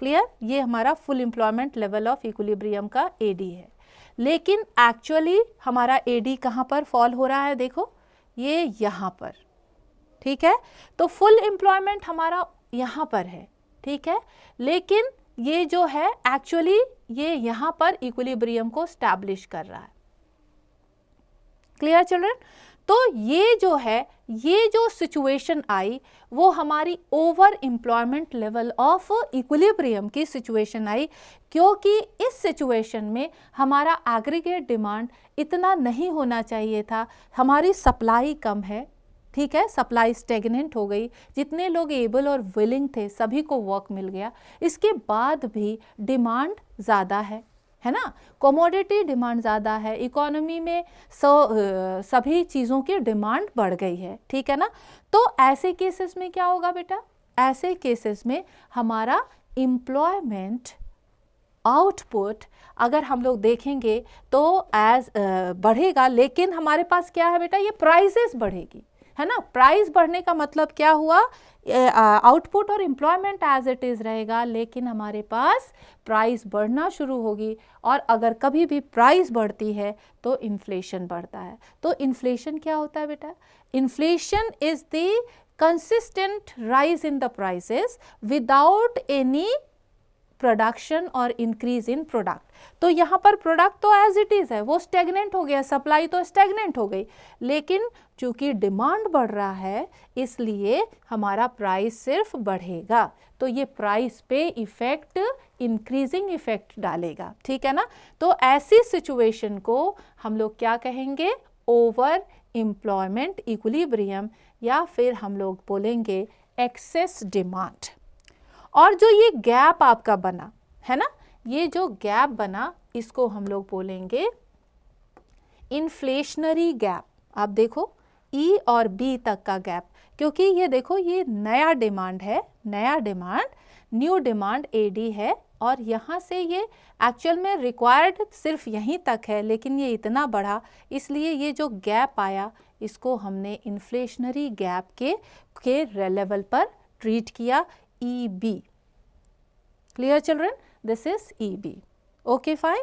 क्लियर, ये हमारा full employment level of equilibrium का AD है। लेकिन एक्चुअली हमारा AD कहाँ पर फॉल हो रहा है, देखो ये यहाँ पर। ठीक है, तो फुल एम्प्लॉयमेंट हमारा यहाँ पर है, ठीक है, लेकिन ये जो है एक्चुअली ये यहाँ पर इक्विलिब्रियम को स्टैब्लिश कर रहा है। क्लियर चिल्ड्रन, तो ये जो है, ये जो सिचुएशन आई वो हमारी over employment level of equilibrium की सिचुएशन आई, क्योंकि इस सिचुएशन में हमारा एग्रीगेट डिमांड इतना नहीं होना चाहिए था, हमारी सप्लाई कम है। ठीक है, सप्लाई स्टेगनेंट हो गई, जितने लोग एबल और विलिंग थे सभी को वर्क मिल गया, इसके बाद भी डिमांड ज़्यादा है ना, कमोडिटी डिमांड ज़्यादा है, इकोनॉमी में सभी चीज़ों की डिमांड बढ़ गई है। ठीक है ना, तो ऐसे केसेस में क्या होगा बेटा, ऐसे केसेस में हमारा एम्प्लॉयमेंट आउटपुट अगर हम लोग देखेंगे तो बढ़ेगा, लेकिन हमारे पास क्या है बेटा, ये प्राइसेस बढ़ेगी, है ना। प्राइस बढ़ने का मतलब क्या हुआ, आउटपुट और एम्प्लॉयमेंट एज इट इज़ रहेगा, लेकिन हमारे पास प्राइस बढ़ना शुरू होगी, और अगर कभी भी प्राइस बढ़ती है तो इन्फ्लेशन बढ़ता है। तो इन्फ्लेशन क्या होता है बेटा, inflation is the consistent rise in the prices without any production or increase in product। तो यहाँ पर प्रोडक्ट तो एज इट इज़ है, वो स्टेगनेंट हो गया, सप्लाई तो स्टेगनेंट हो गई, लेकिन चूंकि डिमांड बढ़ रहा है इसलिए हमारा प्राइस सिर्फ बढ़ेगा। तो ये प्राइस पे इफेक्ट, इंक्रीजिंग इफेक्ट डालेगा, ठीक है ना। तो ऐसी सिचुएशन को हम लोग क्या कहेंगे, ओवर एम्प्लॉयमेंट इक्विलिब्रियम, या फिर हम लोग बोलेंगे एक्सेस डिमांड। और जो ये गैप आपका बना है ना, ये जो गैप बना इसको हम लोग बोलेंगे इन्फ्लेशनरी गैप। आप देखो ई और बी तक का गैप, क्योंकि ये देखो ये नया डिमांड है, नया डिमांड, न्यू डिमांड एडी है, और यहाँ से ये एक्चुअल में रिक्वायर्ड सिर्फ यहीं तक है, लेकिन ये इतना बढ़ा, इसलिए ये जो गैप आया इसको हमने इन्फ्लेशनरी गैप के लेवल पर ट्रीट किया, E B. Clear children, this is E B. Okay fine.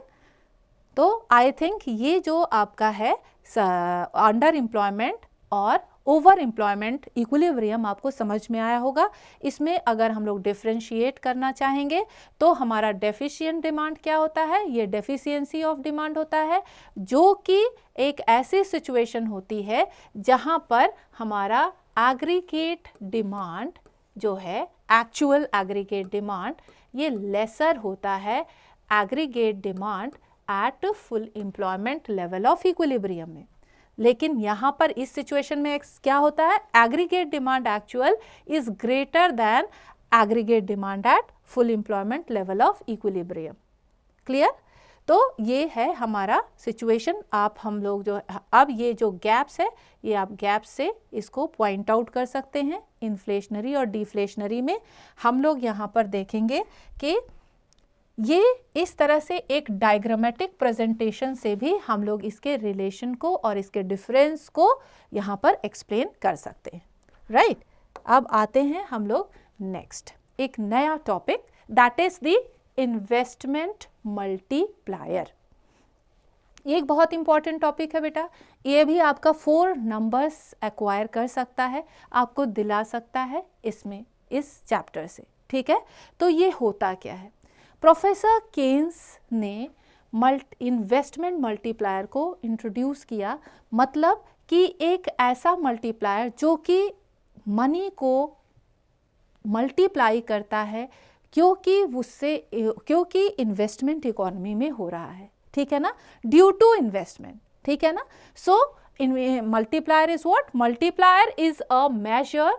तो आई थिंक ये जो आपका है अंडर एम्प्लॉयमेंट और ओवर एम्प्लॉयमेंट इक्विलिब्रियम आपको समझ में आया होगा। इसमें अगर हम लोग डिफ्रेंशिएट करना चाहेंगे तो हमारा डेफिशिएंट डिमांड क्या होता है, ये डेफिशिएंसी ऑफ डिमांड होता है, जो कि एक ऐसी सिचुएशन होती है जहां पर हमारा एग्रीगेट डिमांड जो है, एक्चुअल एग्रीगेट डिमांड, ये लेसर होता है aggregate demand at full employment level of equilibrium में। लेकिन यहाँ पर इस सिचुएशन में क्या होता है, aggregate demand actual is greater then aggregate demand at full employment level of equilibrium. Clear. तो ये है हमारा सिचुएशन। आप हम लोग जो अब ये जो गैप्स है, ये आप गैप्स से इसको पॉइंट आउट कर सकते हैं। इन्फ्लेशनरी और डिफ्लेशनरी में हम लोग यहाँ पर देखेंगे कि ये इस तरह से एक डायग्रामेटिक प्रेजेंटेशन से भी हम लोग इसके रिलेशन को और इसके डिफरेंस को यहाँ पर एक्सप्लेन कर सकते हैं, राइट। अब आते हैं हम लोग नेक्स्ट एक नया topic, that is the investment multiplier. ये एक बहुत इंपॉर्टेंट टॉपिक है बेटा, ये भी आपका 4 नंबर्स एक्वायर कर सकता है, आपको दिला सकता है इसमें, इस चैप्टर से, ठीक है। तो ये होता क्या है, प्रोफेसर केन्स ने इन्वेस्टमेंट मल्टीप्लायर को इंट्रोड्यूस किया, मतलब कि एक ऐसा मल्टीप्लायर जो कि मनी को मल्टीप्लाई करता है, क्योंकि इन्वेस्टमेंट इकोनॉमी में हो रहा है, ठीक है ना, ड्यू टू इन्वेस्टमेंट, ठीक है ना। So multiplier is what, multiplier is a measure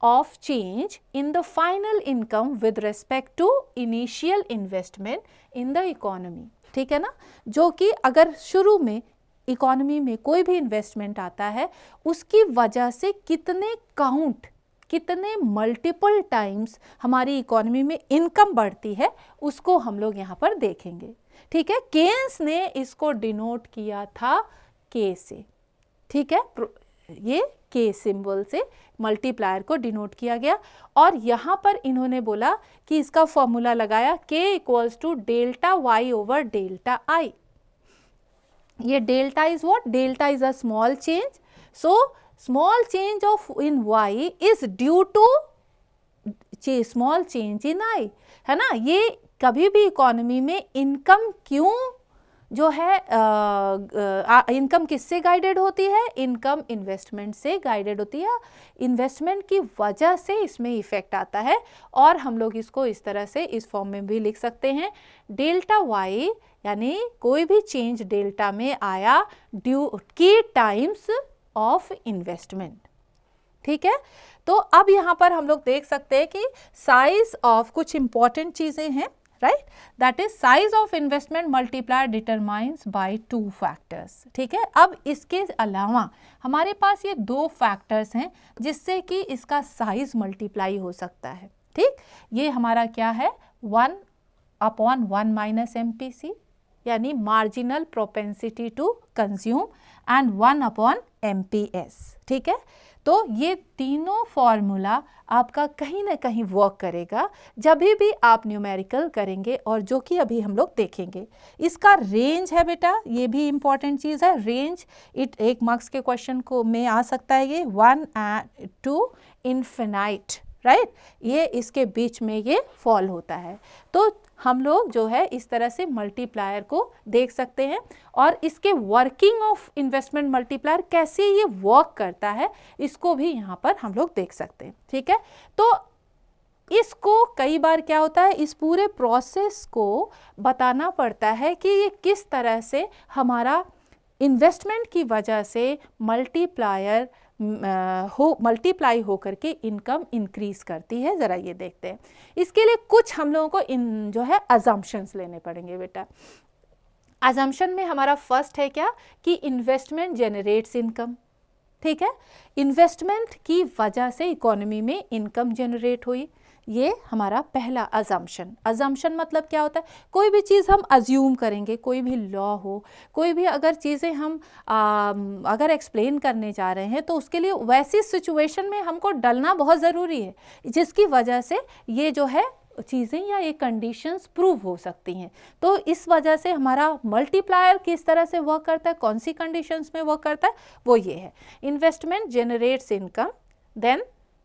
of change in the final income with respect to initial investment in the economy, ठीक है ना। जो कि अगर शुरू में इकोनॉमी में कोई भी इन्वेस्टमेंट आता है, उसकी वजह से कितने मल्टीपल टाइम्स हमारी इकोनॉमी में इनकम बढ़ती है, उसको हम लोग यहाँ पर देखेंगे, ठीक है। केन्स ने इसको डिनोट किया था के से, ठीक है, ये के सिंबल से मल्टीप्लायर को डिनोट किया गया, और यहाँ पर इन्होंने बोला कि इसका फॉर्मूला लगाया k equals to delta Y over delta I. ये delta is what, delta is a small change, so small change of in y is due to small change in i, है ना। ये कभी भी इकोनॉमी में income क्यों जो है इनकम किससे गाइडेड होती है, इनकम इन्वेस्टमेंट से गाइडेड होती है, इन्वेस्टमेंट की वजह से इसमें इफेक्ट आता है। और हम लोग इसको इस तरह से इस फॉर्म में भी लिख सकते हैं, डेल्टा वाई यानी कोई भी चेंज डेल्टा में आया ड्यू की टाइम्स ऑफ इन्वेस्टमेंट, ठीक है। तो अब यहाँ पर हम लोग देख सकते हैं कि साइज ऑफ कुछ इंपॉर्टेंट चीजें हैं, right, that is size of investment multiplier determines by 2 factors, ठीक है। अब इसके अलावा हमारे पास ये 2 फैक्टर्स हैं जिससे कि इसका साइज मल्टीप्लाई हो सकता है, ठीक। ये हमारा क्या है, 1/1 माइनस MPC यानी marginal propensity to consume, and 1/MPS, ठीक है। तो ये तीनों फॉर्मूला आपका कहीं ना कहीं वर्क करेगा जब भी आप न्यूमेरिकल करेंगे, और जो कि अभी हम लोग देखेंगे। इसका रेंज है बेटा, ये भी इंपॉर्टेंट चीज़ है, रेंज इट 1 मार्क्स के क्वेश्चन को में आ सकता है, ये 1 to infinite, राइट, ये इसके बीच में ये फॉल होता है। तो हम लोग जो है इस तरह से मल्टीप्लायर को देख सकते हैं, और इसके वर्किंग ऑफ इन्वेस्टमेंट मल्टीप्लायर कैसे ये वर्क करता है इसको भी यहाँ पर हम लोग देख सकते हैं। ठीक है, तो इसको कई बार क्या होता है, इस पूरे प्रोसेस को बताना पड़ता है कि ये किस तरह से हमारा इन्वेस्टमेंट की वजह से मल्टीप्लायर मल्टीप्लाई होकर के इनकम इंक्रीज करती है। ज़रा ये देखते हैं। इसके लिए कुछ हम लोगों को जो है अजम्पशंस लेने पड़ेंगे बेटा। अजम्पशन में हमारा फर्स्ट है क्या कि इन्वेस्टमेंट जनरेट्स इनकम। ठीक है, इन्वेस्टमेंट की वजह से इकोनॉमी में इनकम जनरेट हुई, ये हमारा पहला अजम्पशन। अजम्पशन मतलब क्या होता है, कोई भी चीज़ हम अज्यूम करेंगे, कोई भी लॉ हो, कोई भी अगर चीज़ें हम अगर एक्सप्लेन करने जा रहे हैं तो उसके लिए वैसी सिचुएशन में हमको डलना बहुत ज़रूरी है जिसकी वजह से ये जो है चीज़ें या ये कंडीशंस प्रूव हो सकती हैं। तो इस वजह से हमारा मल्टीप्लायर किस तरह से वर्क करता है, कौन सी कंडीशंस में वर्क करता है, वो ये है, investment generates income, then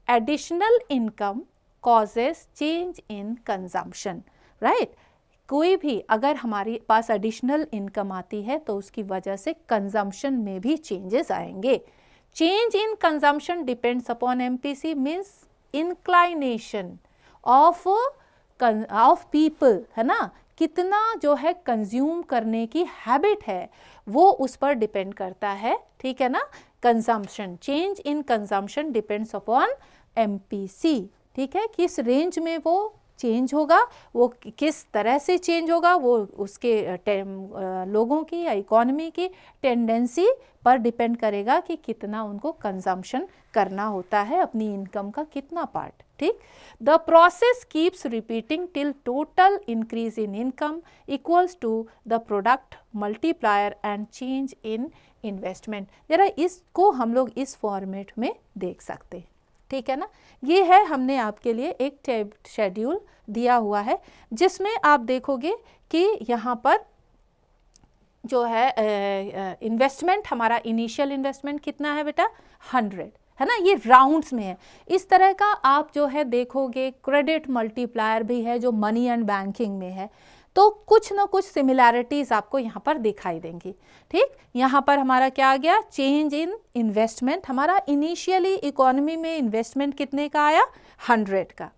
additional income causes change in consumption, right. कोई भी अगर हमारे पास एडिशनल इनकम आती है तो उसकी वजह से कंजम्पशन में भी चेंजेस आएंगे। Change in consumption depends upon MPC, means inclination of people, है ना, कितना जो है कंज्यूम करने की हैबिट है वो उस पर डिपेंड करता है। ठीक है ना, consumption, change in consumption depends upon MPC. ठीक है, किस रेंज में वो चेंज होगा, वो किस तरह से चेंज होगा, वो उसके लोगों की या इकोनॉमी की टेंडेंसी पर डिपेंड करेगा कि कितना उनको कंजम्पशन करना होता है, अपनी इनकम का कितना पार्ट। ठीक, the process keeps repeating till total increase in income equals to the product multiplier and change in investment. जरा इसको हम लोग इस फॉर्मेट में देख सकते हैं। ठीक है ना, ये है हमने आपके लिए एक शेड्यूल दिया हुआ है जिसमें आप देखोगे कि यहाँ पर जो है इन्वेस्टमेंट, हमारा इनिशियल इन्वेस्टमेंट कितना है बेटा, 100, है ना, ये राउंड्स में है। इस तरह का आप जो है देखोगे क्रेडिट मल्टीप्लायर भी है जो मनी एंड बैंकिंग में है, तो कुछ ना कुछ सिमिलैरिटीज़ आपको यहाँ पर दिखाई देंगी। ठीक, यहाँ पर हमारा क्या आ गया, चेंज इन इन्वेस्टमेंट, हमारा इनिशियली इकोनॉमी में इन्वेस्टमेंट कितने का आया, 100 का।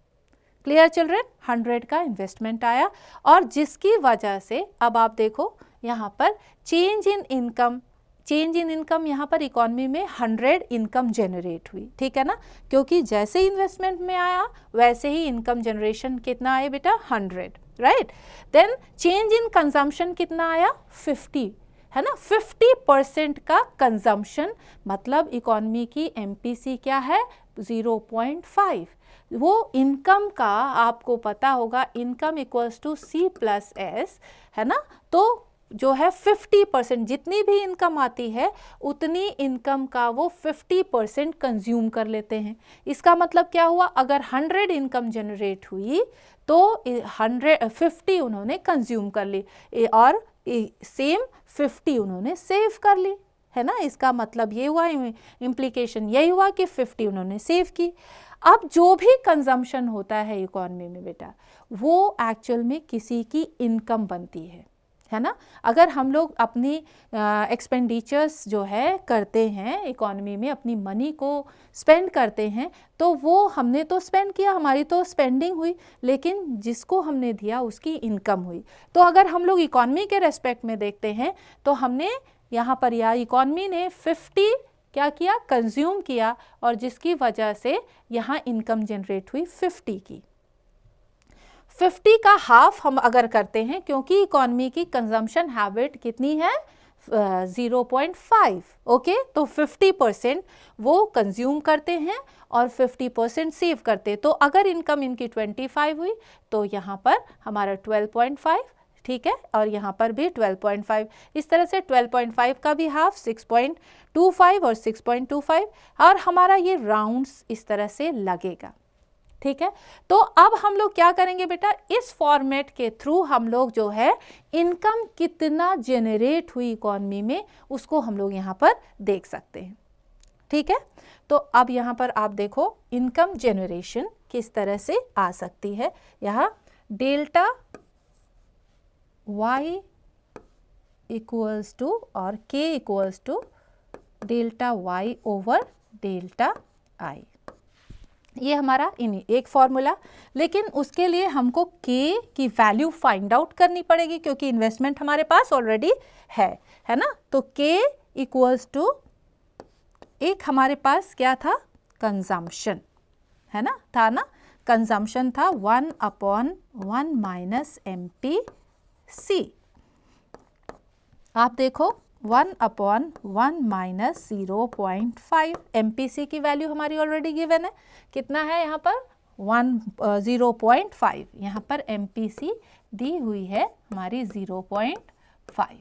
क्लियर चिल्ड्रन, 100 का इन्वेस्टमेंट आया, और जिसकी वजह से अब आप देखो यहाँ पर change in income, change in income यहाँ पर इकोनॉमी में 100 इनकम जनरेट हुई। ठीक है ना, क्योंकि जैसे इन्वेस्टमेंट में आया वैसे ही इनकम जनरेशन कितना आया बेटा, 100, right. Then change in consumption कितना आया, 50, है ना, 50% का कंजम्पशन, मतलब इकोनॉमी की एमपीसी क्या है, 0.5। वो इनकम का आपको पता होगा, इनकम इक्वल्स टू C+S, है ना, तो जो है 50%, जितनी भी इनकम आती है उतनी इनकम का वो 50% कंज्यूम कर लेते हैं। इसका मतलब क्या हुआ, अगर 100 इनकम जनरेट हुई तो 50 उन्होंने कंज्यूम कर ली और सेम 50 उन्होंने सेव कर ली, है ना। इसका मतलब ये हुआ, इम्प्लीकेशन यही हुआ कि 50 उन्होंने सेव की। अब जो भी कंजम्पशन होता है इकोनॉमी में बेटा, वो एक्चुअल में किसी की इनकम बनती है ना। अगर हम लोग अपनी एक्सपेंडिचर्स जो है करते हैं इकोनॉमी में, अपनी मनी को स्पेंड करते हैं, तो वो हमने तो स्पेंड किया, हमारी तो स्पेंडिंग हुई, लेकिन जिसको हमने दिया उसकी इनकम हुई। तो अगर हम लोग इकोनॉमी के रेस्पेक्ट में देखते हैं तो हमने यहाँ पर या इकोनॉमी ने 50 क्या किया, कंज्यूम किया, और जिसकी वजह से यहाँ इनकम जनरेट हुई 50 की। 50 का हाफ हम अगर करते हैं, क्योंकि इकोनॉमी की कंजम्पशन हैबिट कितनी है, 0.5, ओके। तो 50% वो कंज्यूम करते हैं और 50% सेव करते हैं। तो अगर इनकम इनकी 25 हुई तो यहाँ पर हमारा 12.5 ठीक है, और यहाँ पर भी 12.5, इस तरह से 12.5 का भी हाफ 6.25 और 6.25, और हमारा ये राउंड्स इस तरह से लगेगा, ठीक है। तो अब हम लोग क्या करेंगे बेटा, इस फॉर्मेट के थ्रू हम लोग जो है इनकम कितना जेनरेट हुई इकॉनमी में उसको हम लोग यहाँ पर देख सकते हैं, ठीक है। तो अब यहाँ पर आप देखो इनकम जेनरेशन किस तरह से आ सकती है। यहाँ डेल्टा y इक्वल्स टू और k equals to delta y over delta i, ये हमारा एक फॉर्मूला। लेकिन उसके लिए हमको k की वैल्यू फाइंड आउट करनी पड़ेगी क्योंकि इन्वेस्टमेंट हमारे पास ऑलरेडी है ना। तो k इक्वल्स टू, एक हमारे पास क्या था, कंजम्पशन है ना, था ना, कंजम्पशन था 1/1 माइनस MPC। आप देखो 1/1 माइनस 0.5, MPC की वैल्यू हमारी ऑलरेडी गिवन है, कितना है यहाँ पर 0.5, यहाँ पर MPC दी हुई है हमारी 0.5,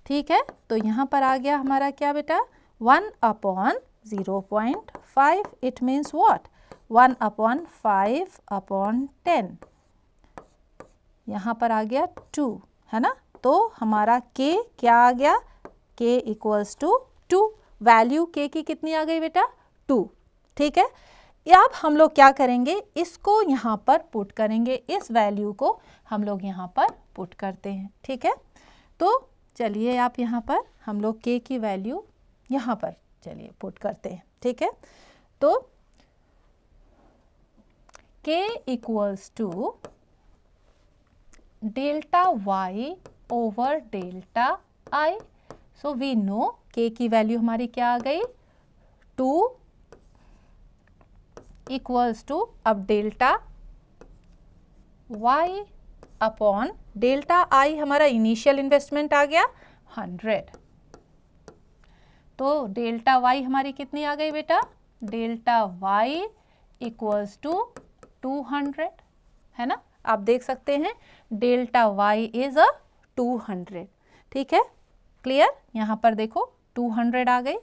ठीक है। तो यहाँ पर आ गया हमारा क्या बेटा, 1/0.5, इट मीन्स व्हाट, 1/5/10, यहाँ पर आ गया 2, है ना। तो हमारा k क्या आ गया, k equals to 2, value k की कितनी आ गई बेटा, 2, ठीक है। अब हम लोग क्या करेंगे, इसको यहाँ पर पुट करेंगे, इस वैल्यू को हम लोग यहाँ पर पुट करते हैं, ठीक है। तो चलिए आप यहाँ पर हम लोग k की वैल्यू यहाँ पर चलिए पुट करते हैं, ठीक है। तो k equals to delta y over delta i। So we know k की वैल्यू हमारी क्या आ गई, 2 इक्वल्स टू, अब delta y upon delta i, हमारा इनिशियल इन्वेस्टमेंट आ गया 100, तो डेल्टा y हमारी कितनी आ गई बेटा, डेल्टा y इक्वल्स टू 200, है ना। आप देख सकते हैं डेल्टा y इज 200, ठीक है, क्लियर। यहाँ पर देखो 200 आ गई,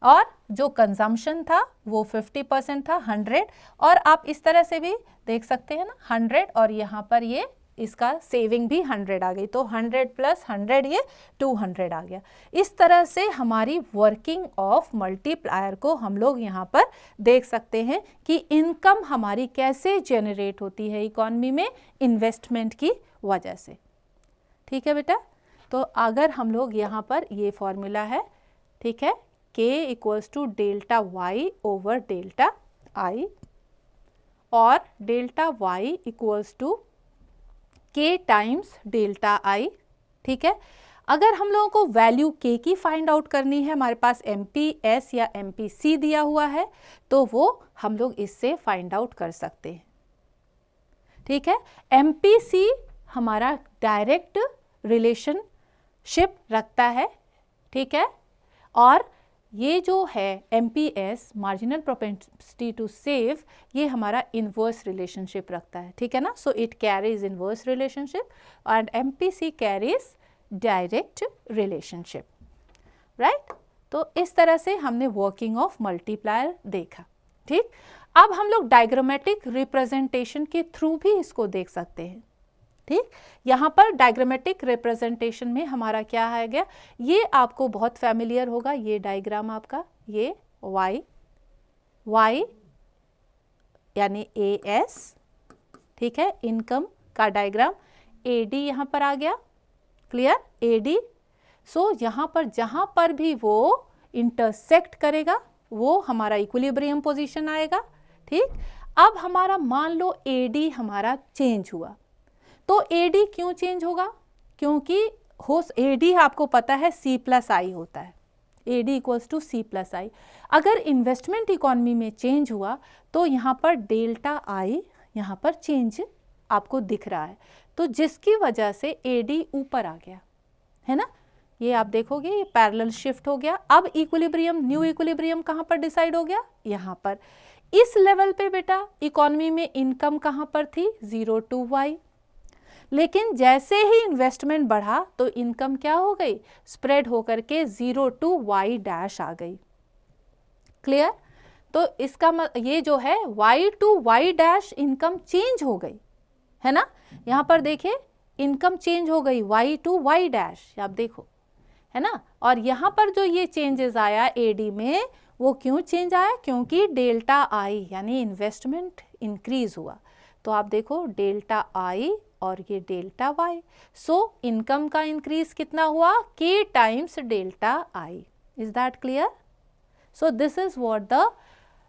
और जो कंजम्पशन था वो 50% था 100, और आप इस तरह से भी देख सकते हैं ना 100, और यहाँ पर ये इसका सेविंग भी 100 आ गई, तो 100 प्लस 100 ये 200 आ गया। इस तरह से हमारी वर्किंग ऑफ मल्टीप्लायर को हम लोग यहाँ पर देख सकते हैं कि इनकम हमारी कैसे जेनरेट होती है इकॉनमी में इन्वेस्टमेंट की वजह से, ठीक है बेटा। तो अगर हम लोग यहाँ पर ये फॉर्मूला है, ठीक है, k equals to delta y over delta i, और delta y equals to k times delta i, ठीक है। अगर हम लोगों को वैल्यू k की फाइंड आउट करनी है, हमारे पास MPS या MPC दिया हुआ है, तो वो हम लोग इससे फाइंड आउट कर सकते हैं, ठीक है। MPC हमारा डायरेक्ट रिलेशनशिप रखता है, ठीक है, और ये जो है MPS marginal propensity to save, ये हमारा इन्वर्स रिलेशनशिप रखता है, ठीक है ना। So it carries inverse relationship and MPC carries direct relationship, right. तो इस तरह से हमने वर्किंग ऑफ मल्टीप्लायर देखा, ठीक। अब हम लोग डायग्रामेटिक रिप्रेजेंटेशन के थ्रू भी इसको देख सकते हैं, ठीक। यहाँ पर डायग्रामेटिक रिप्रेजेंटेशन में हमारा क्या है गया, ये आपको बहुत फैमिलियर होगा, ये डायग्राम आपका, ये y यानी AS, ठीक है, इनकम का डायग्राम, AD यहाँ पर आ गया, क्लियर, AD। सो यहाँ पर जहाँ पर भी वो इंटरसेक्ट करेगा वो हमारा इक्विलिब्रियम पोजीशन आएगा, ठीक। अब हमारा मान लो AD हमारा चेंज हुआ, तो AD क्यों चेंज होगा, क्योंकि AD आपको पता है C+I होता है, AD इक्वल्स टू C+I। अगर इन्वेस्टमेंट इकॉनमी में चेंज हुआ तो यहाँ पर डेल्टा I यहाँ पर चेंज आपको दिख रहा है, तो जिसकी वजह से AD ऊपर आ गया, है ना। ये आप देखोगे ये पैरेलल शिफ्ट हो गया। अब इक्विलिब्रियम, न्यू इक्विलिब्रियम कहाँ पर डिसाइड हो गया, यहाँ पर। इस लेवल पे बेटा इकॉनमी में इनकम कहाँ पर थी, 0 to y। लेकिन जैसे ही इन्वेस्टमेंट बढ़ा तो इनकम क्या हो गई, स्प्रेड होकर के 0 to y डैश आ गई। क्लियर? तो इसका ये जो है y to y dash income change हो गई है ना। यहाँ पर देखिए इनकम चेंज हो गई y to y डैश, आप देखो है ना। और यहाँ पर जो ये चेंजेस आया एडी में, वो क्यों चेंज आया, क्योंकि डेल्टा आई यानी इन्वेस्टमेंट इंक्रीज हुआ। तो आप देखो डेल्टा आई और ये डेल्टा वाई, सो इनकम का इंक्रीज कितना हुआ, k times delta I. Is that clear? So this is what the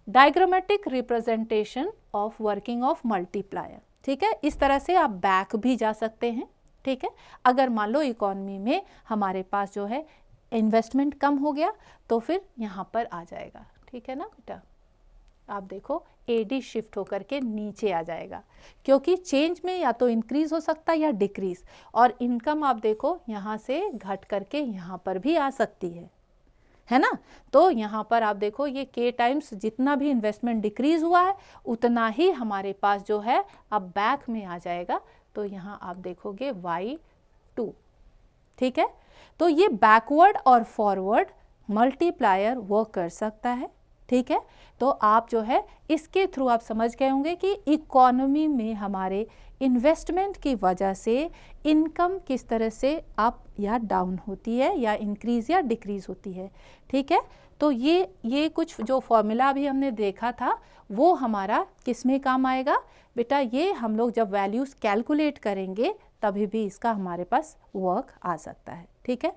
diagrammatic representation of working of multiplier. ठीक है, इस तरह से आप बैक भी जा सकते हैं। ठीक है, अगर मान लो इकोनॉमी में हमारे पास जो है इन्वेस्टमेंट कम हो गया तो फिर यहाँ पर आ जाएगा। ठीक है ना बेटा, आप देखो एडी शिफ्ट होकर के नीचे आ जाएगा, क्योंकि चेंज में या तो इंक्रीज हो सकता है या डिक्रीज, और इनकम आप देखो यहाँ से घट करके यहाँ पर भी आ सकती है ना। तो यहाँ पर आप देखो ये k टाइम्स जितना भी इन्वेस्टमेंट डिक्रीज हुआ है उतना ही हमारे पास जो है अब बैक में आ जाएगा। तो यहाँ आप देखोगे y2। ठीक है, तो ये बैकवर्ड और फॉरवर्ड मल्टीप्लायर वर्क कर सकता है। ठीक है, तो आप जो है इसके थ्रू आप समझ गए होंगे कि इकोनॉमी में हमारे इन्वेस्टमेंट की वजह से इनकम किस तरह से अप या डाउन होती है, या इंक्रीज या डिक्रीज होती है। ठीक है, तो ये कुछ जो फॉर्मूला अभी हमने देखा था वो हमारा किस में काम आएगा बेटा, ये हम लोग जब वैल्यूज़ कैलकुलेट करेंगे तभी भी इसका हमारे पास वर्क आ सकता है। ठीक है,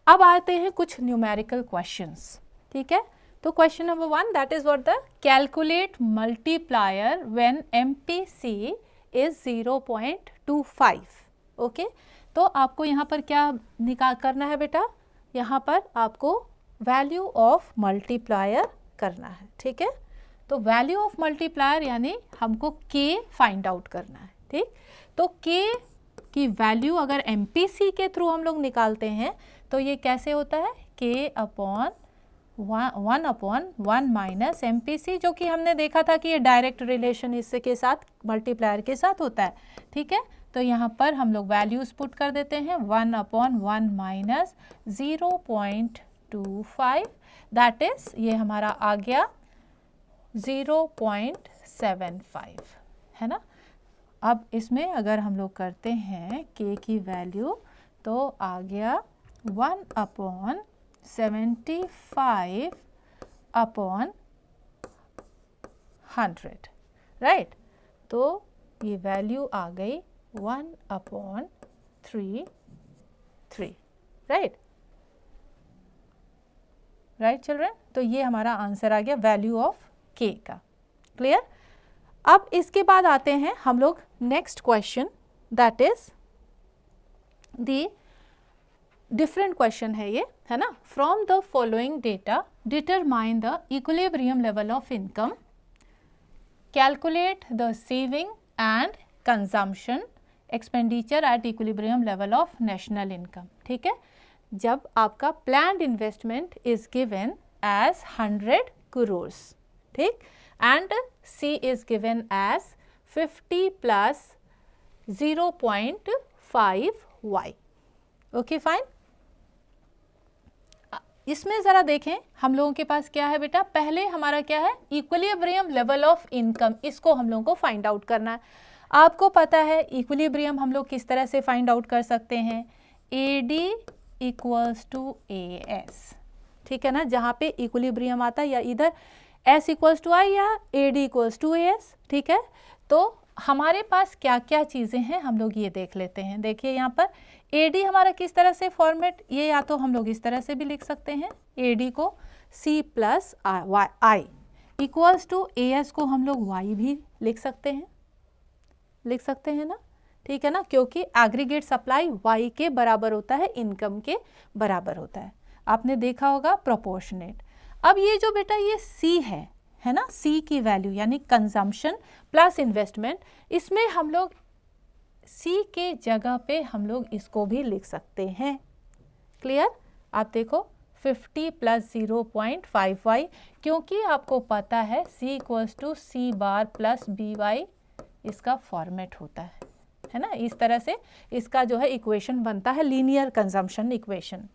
अब आते हैं कुछ न्यूमेरिकल क्वेश्चंस। ठीक है, तो question number 1, that is what the calculate multiplier when MPC is 0.25। Okay, तो आपको यहाँ पर क्या निकाल करना है बेटा, यहाँ पर आपको वैल्यू ऑफ मल्टीप्लायर करना है। ठीक है, तो वैल्यू ऑफ मल्टीप्लायर यानी हमको k फाइंड आउट करना है। ठीक, तो k की वैल्यू अगर MPC के थ्रू हम लोग निकालते हैं तो ये कैसे होता है, k अपॉन 1/1 माइनस MPC, जो कि हमने देखा था कि ये डायरेक्ट रिलेशन इसके साथ मल्टीप्लायर के साथ होता है। ठीक है, तो यहाँ पर हम लोग वैल्यूज पुट कर देते हैं 1/1 माइनस 0.25, दैट इज ये हमारा आ गया 0.75 है ना। अब इसमें अगर हम लोग करते हैं k की वैल्यू तो आ गया 1/75/100, राइट। तो ये वैल्यू आ गई 1/33, राइट चिल्ड्रन। तो ये हमारा आंसर आ गया वैल्यू ऑफ k का। क्लियर? अब इसके बाद आते हैं हम लोग next question, that is the different question है ये, है ना। From the following data determine the equilibrium level of income, calculate the saving and consumption expenditure at equilibrium level of national income. ठीक है, जब आपका planned investment is given as 100 crores, ठीक, and C is given as 50 plus 0.5y। Okay fine. इसमें ज़रा देखें हम लोगों के पास क्या है बेटा, पहले हमारा क्या है, इक्विलिब्रियम लेवल ऑफ इनकम, इसको हम लोगों को फाइंड आउट करना है। आपको पता है इक्विलिब्रियम हम लोग किस तरह से फाइंड आउट कर सकते हैं, AD इक्वल्स टू AS, ठीक है ना। जहाँ पे इक्विलिब्रियम आता है या इधर S इक्वल्स टू I या AD इक्वल्स टू AS, ठीक है। तो हमारे पास क्या क्या चीज़ें हैं हम लोग ये देख लेते हैं। देखिए यहाँ पर AD हमारा किस तरह से फॉर्मेट, ये या तो हम लोग इस तरह से भी लिख सकते हैं, AD को C plus I equals to AS को हम लोग Y भी लिख सकते हैं ना, ठीक है ना, क्योंकि एग्रीगेट सप्लाई Y के बराबर होता है, इनकम के बराबर होता है, आपने देखा होगा प्रोपोर्शनेट। अब ये जो बेटा ये C है ना, C की वैल्यू यानी कंजम्पशन प्लस इन्वेस्टमेंट, इसमें हम लोग C के जगह पे हम लोग इसको भी लिख सकते हैं। क्लियर? आप देखो 50 प्लस 0.5y, क्योंकि आपको पता है C equals to C bar plus BY इसका फॉर्मेट होता है, है ना। इस तरह से इसका जो है इक्वेशन बनता है, लीनियर कंजम्पशन इक्वेशन।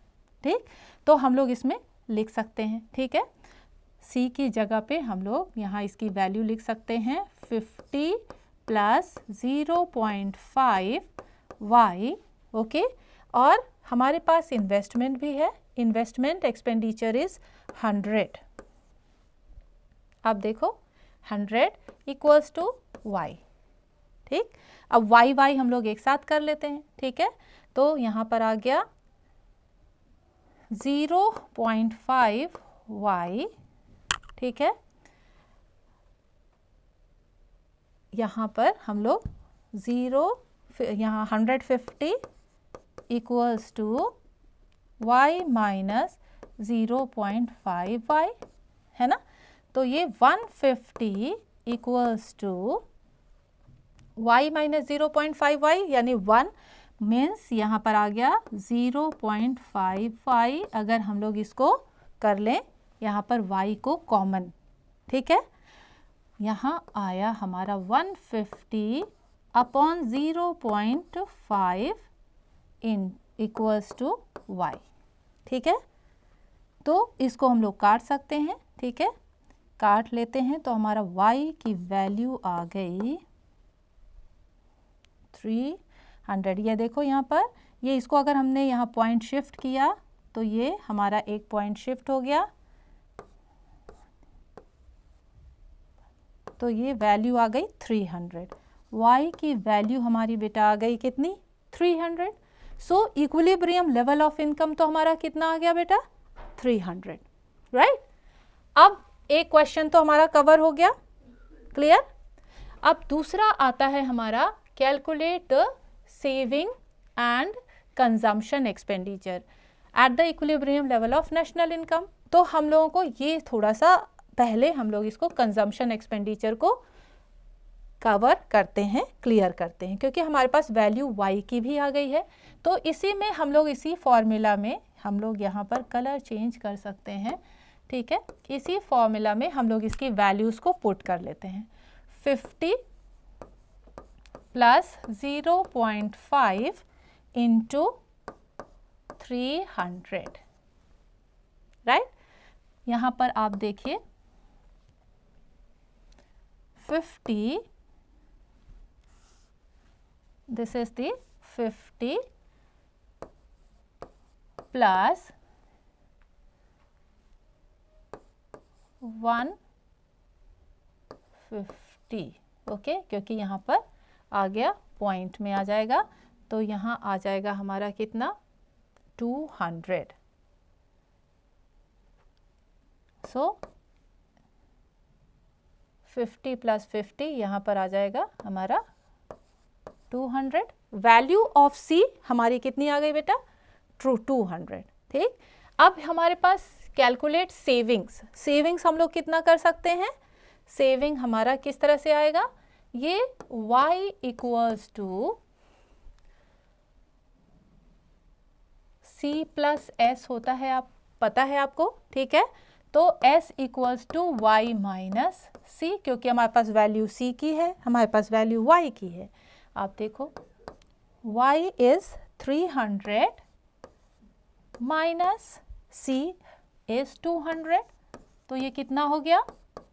ठीक, तो हम लोग इसमें लिख सकते हैं। ठीक है, C की जगह पे हम लोग यहाँ इसकी वैल्यू लिख सकते हैं 50 प्लस 0.5 y। ओके, और हमारे पास इन्वेस्टमेंट भी है, इन्वेस्टमेंट एक्सपेंडिचर इज 100। अब देखो 100 इक्वल्स टू y। ठीक, अब y हम लोग एक साथ कर लेते हैं। ठीक है, तो यहाँ पर आ गया 0.5 y। ठीक है, यहाँ पर हम लोग 150 equals to y minus 0.5 y, है ना। तो ये 150 equals to y minus 0.5 y, यानी 1 मीन्स यहाँ पर आ गया 0.5y। अगर हम लोग इसको कर लें यहाँ पर y को कॉमन, ठीक है, यहाँ आया हमारा 150 upon 0.5 in equals to y। ठीक है, तो इसको हम लोग काट सकते हैं। ठीक है, काट लेते हैं तो हमारा y की वैल्यू आ गई 300। ये देखो यहाँ पर, ये इसको अगर हमने यहाँ पॉइंट शिफ्ट किया तो ये हमारा एक पॉइंट शिफ्ट हो गया, तो ये वैल्यू आ गई 300। y की वैल्यू हमारी बेटा आ गई कितनी, 300। सो इक्विलिब्रियम लेवल ऑफ इनकम तो हमारा कितना आ गया बेटा, 300, राइट। अब एक क्वेश्चन तो हमारा कवर हो गया, क्लियर। अब दूसरा आता है हमारा calculate the saving and consumption expenditure at the equilibrium level of national income. तो हम लोगों को ये थोड़ा सा पहले हम लोग इसको कंजम्पशन एक्सपेंडिचर को कवर करते हैं, क्लियर करते हैं, क्योंकि हमारे पास वैल्यू y की भी आ गई है। तो इसी में हम लोग इसी फॉर्मूला में हम लोग यहाँ पर कलर चेंज कर सकते हैं। ठीक है, इसी फॉर्मूला में हम लोग इसकी वैल्यूज़ को पुट कर लेते हैं। 50 प्लस 0.5 इंटू 300, राइट। यहाँ पर आप देखिए 50, this is the 50 plus 150, okay, क्योंकि यहाँ पर आ गया पॉइंट में आ जाएगा, तो यहाँ आ जाएगा हमारा कितना 200। सो 50 प्लस 50 यहाँ पर आ जाएगा हमारा 200। वैल्यू ऑफ C हमारी कितनी आ गई बेटा, 200। ठीक, अब हमारे पास कैलकुलेट सेविंग्स। सेविंग्स हम लोग कितना कर सकते हैं, सेविंग हमारा किस तरह से आएगा, ये y equals to C plus S होता है, आप पता है आपको, ठीक है। तो S equals to y minus C, क्योंकि हमारे पास वैल्यू C की है, हमारे पास वैल्यू y की है। आप देखो y is 300 minus C is 200, तो ये कितना हो गया,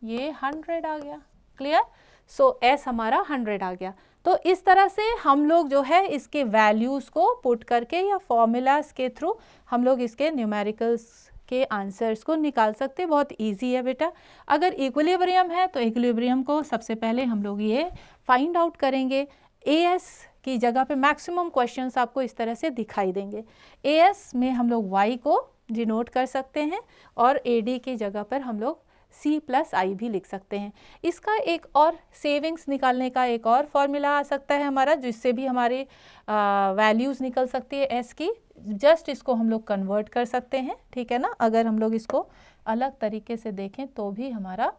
ये 100 आ गया, क्लियर। सो S हमारा 100 आ गया। तो इस तरह से हम लोग जो है इसके वैल्यूज़ को पुट करके या फॉर्मूलाज के थ्रू हम लोग इसके न्यूमेरिकल्स के आंसर्स को निकाल सकते हैं। बहुत इजी है बेटा। अगर इक्विलिब्रियम है तो इक्विलिब्रियम को सबसे पहले हम लोग ये फाइंड आउट करेंगे। AS की जगह पे मैक्सिमम क्वेश्चंस आपको इस तरह से दिखाई देंगे। AS में हम लोग y को डिनोट कर सकते हैं और AD की जगह पर हम लोग C प्लस I भी लिख सकते हैं। इसका एक और सेविंग्स निकालने का एक और फॉर्मूला आ सकता है हमारा, जिससे भी हमारी वैल्यूज़ निकल सकती है S की। जस्ट इसको हम लोग कन्वर्ट कर सकते हैं, ठीक है ना। अगर हम लोग इसको अलग तरीके से देखें तो भी हमारा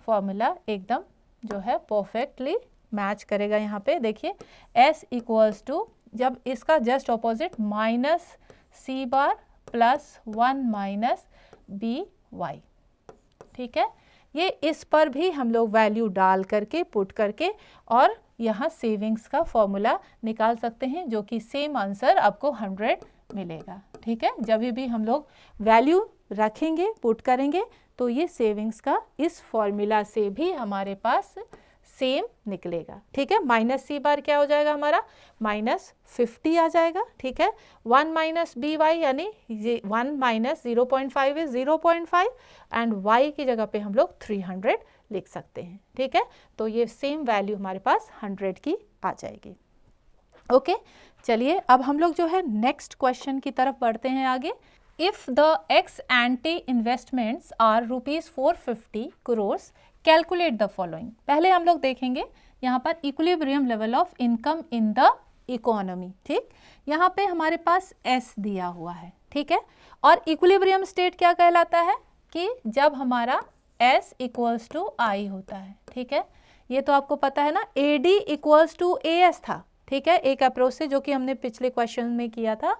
फॉर्मूला एकदम जो है परफेक्टली मैच करेगा। यहाँ पे देखिए S इक्वल्स टू, जब इसका just opposite minus C bar plus 1 minus BY, ठीक है। ये इस पर भी हम लोग वैल्यू डाल करके पुट करके और यहाँ सेविंग्स का फॉर्मूला निकाल सकते हैं, जो कि सेम आंसर आपको 100 मिलेगा। ठीक है, जब भी हम लोग वैल्यू रखेंगे पुट करेंगे तो ये सेविंग्स का इस फॉर्मूला से भी हमारे पास सेम निकलेगा। ठीक है, माइनस सी बार क्या हो जाएगा हमारा -50 आ जाएगा। ठीक है, 1 माइनस बी वाई यानी 1 माइनस 0.5 इज 0.5 एंड y की जगह पे हम लोग 300 लिख सकते हैं। ठीक है, तो ये सेम वैल्यू हमारे पास 100 की आ जाएगी। ओके, चलिए अब हम लोग जो है नेक्स्ट क्वेश्चन की तरफ बढ़ते हैं आगे। If the ex ante investments are ₹450 crores, calculate the following. पहले हम लोग देखेंगे यहाँ पर equilibrium level of income in the economy. ठीक, यहाँ पे हमारे पास एस दिया हुआ है। ठीक है, और इक्विलिब्रियम स्टेट क्या कहलाता है कि जब हमारा एस इक्वल्स टू आई होता है। ठीक है, ये तो आपको पता है ना, A D equals to A S था। ठीक है, एक अप्रोच से जो कि हमने पिछले क्वेश्चन में किया था।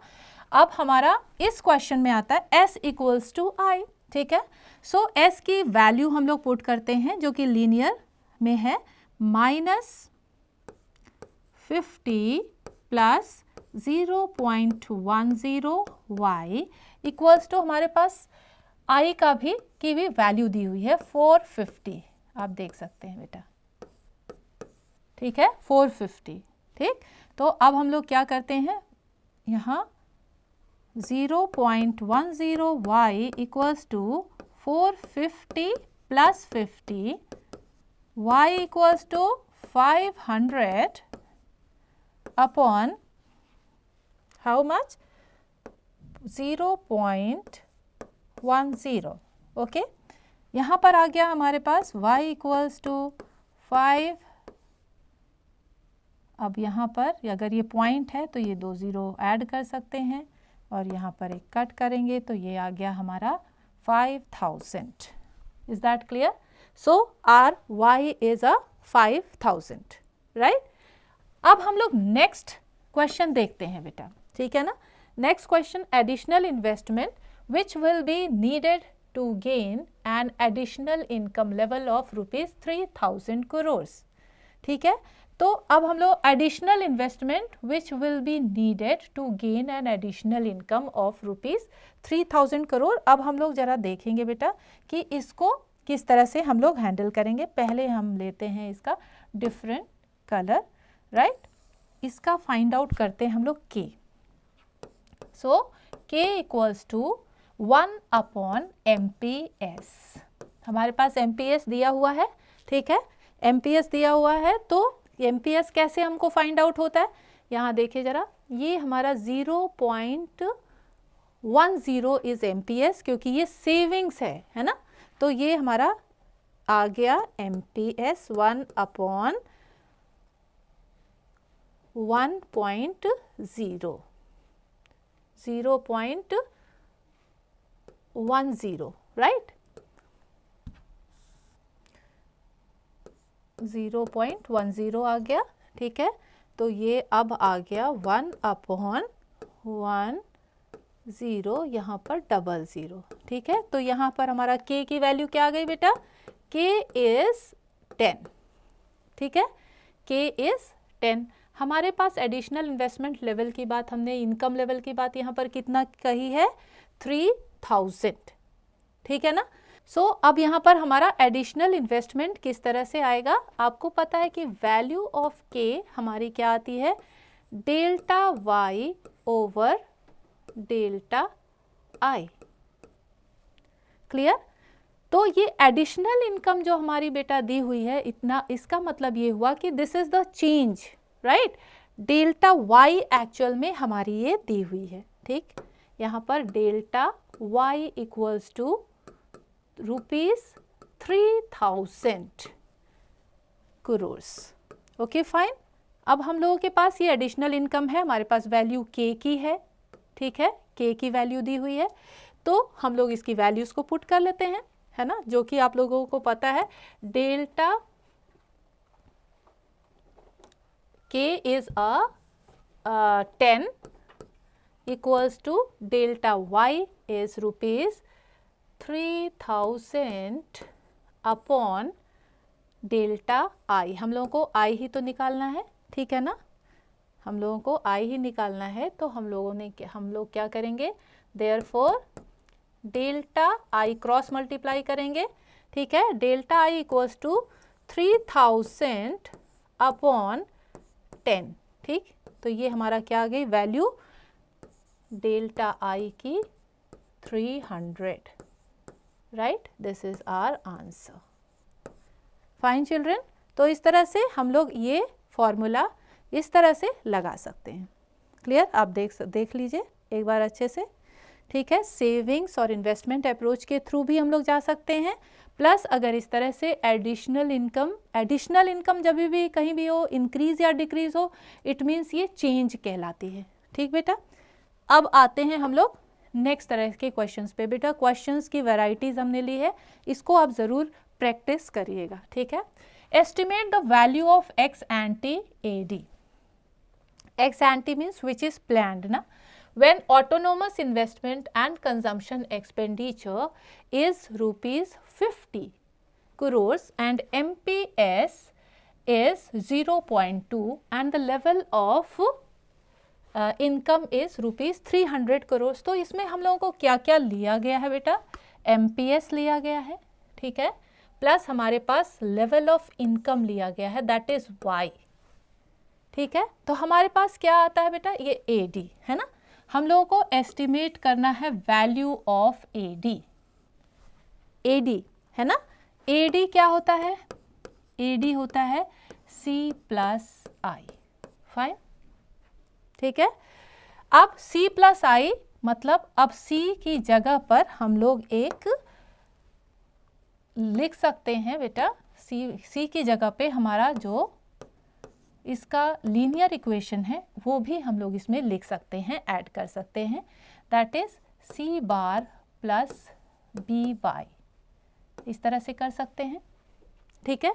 अब हमारा इस क्वेश्चन में आता है एस इक्वल्स टू आई। ठीक है, सो एस की वैल्यू हम लोग पुट करते हैं जो कि लीनियर में है -50 प्लस 0.10 y इक्वल्स टू हमारे पास आई का भी की भी वैल्यू दी हुई है 450। आप देख सकते हैं बेटा। ठीक है, 450। ठीक, तो अब हम लोग क्या करते हैं, यहाँ 0.10 y equals to 450 plus 50 y equals to 500 upon how much 0.10। Okay, यहाँ पर आ गया हमारे पास y इक्वल्स टू 5। अब यहाँ पर अगर ये पॉइंट है तो ये 2 0 ऐड कर सकते हैं और यहाँ पर एक कट करेंगे तो ये आ गया हमारा 5000। Is that clear? So our y is a 5000, right. अब हम लोग नेक्स्ट क्वेश्चन देखते हैं बेटा। ठीक है ना, next question, additional investment which will be needed to gain an additional income level of ₹3000 crores। ठीक है, तो अब हम लोग additional investment which will be needed to gain an additional income of ₹3000 crore। अब हम लोग जरा देखेंगे बेटा कि इसको किस तरह से हम लोग हैंडल करेंगे। पहले हम लेते हैं इसका डिफरेंट कलर, राइट। इसका फाइंड आउट करते हैं हम लोग k। So k equals to 1 upon MPS। हमारे पास MPS दिया हुआ है। ठीक है, MPS दिया हुआ है, तो MPS कैसे हमको फाइंड आउट होता है, यहाँ देखिए जरा, ये हमारा 0.10 इज MPS क्योंकि ये सेविंग्स है ना। तो ये हमारा आ गया MPS 1 अपॉन 1.0, 0.10, राइट। 0.10 आ गया। ठीक है, तो ये अब आ गया 1 अपॉन 10, यहाँ पर 00। ठीक है, तो यहाँ पर हमारा k की वैल्यू क्या आ गई बेटा, k इज 10। ठीक है, k इज 10। हमारे पास एडिशनल इन्वेस्टमेंट लेवल की बात, हमने इनकम लेवल की बात यहाँ पर कितना कही है, 3000। ठीक है ना। सो अब यहाँ पर हमारा एडिशनल इन्वेस्टमेंट किस तरह से आएगा, आपको पता है कि वैल्यू ऑफ k हमारी क्या आती है, delta y over delta i। Clear? तो ये एडिशनल इनकम जो हमारी बेटा दी हुई है इतना, इसका मतलब ये हुआ कि this is the change, right. Delta y actual में हमारी ये दी हुई है। ठीक, यहाँ पर delta y equals to ₹3000 crores। Okay fine. अब हम लोगों के पास ये एडिशनल इनकम है, हमारे पास वैल्यू k की है। ठीक है, k की वैल्यू दी हुई है, तो हम लोग इसकी वैल्यूज को पुट कर लेते हैं, है ना, जो कि आप लोगों को पता है। Delta k is a 10 equals to delta y is ₹3000 upon delta I. हम लोगों को आई ही तो निकालना है, ठीक है ना, हम लोगों को आई ही निकालना है, तो हम लोग क्या करेंगे, therefore delta I cross multiply करेंगे, ठीक है, delta I equals to 3000 upon 10, ठीक। तो ये हमारा क्या आ गई वैल्यू, डेल्टा आई की 300, right, this is our answer. Fine children, तो इस तरह से हम लोग ये फॉर्मूला इस तरह से लगा सकते हैं। क्लियर, आप देख लीजिए एक बार अच्छे से, ठीक है। सेविंग्स और इन्वेस्टमेंट अप्रोच के थ्रू भी हम लोग जा सकते हैं, प्लस अगर इस तरह से एडिशनल इनकम जब भी कहीं भी हो, इंक्रीज या डिक्रीज हो, इट मीन्स ये चेंज कहलाती है, ठीक बेटा। अब आते हैं हम लोग नेक्स्ट तरह के क्वेश्चंस पे। बेटा क्वेश्चंस की वैरायटीज हमने ली है, इसको आप ज़रूर प्रैक्टिस करिएगा, ठीक है। Estimate the value of x anti A D. X anti means which is planned ना, when autonomous investment and consumption expenditure is rupees 50 crores and MPS is 0.2 and the level of income is rupees 300 crores। तो इसमें हम लोगों को क्या क्या लिया गया है बेटा, MPS लिया गया है, ठीक है, प्लस हमारे पास लेवल ऑफ इनकम लिया गया है, दैट इज Y, ठीक है। तो हमारे पास क्या आता है बेटा, ये AD है ना, हम लोगों को एस्टिमेट करना है वैल्यू ऑफ AD है ना। AD क्या होता है, AD होता है C प्लस I, फाइन, ठीक है। अब C प्लस I मतलब अब C की जगह पर हम लोग एक लिख सकते हैं बेटा, C की जगह पे हमारा जो इसका लीनियर इक्वेशन है वो भी हम लोग इसमें लिख सकते हैं, ऐड कर सकते हैं, that is C bar plus BY, इस तरह से कर सकते हैं, ठीक है।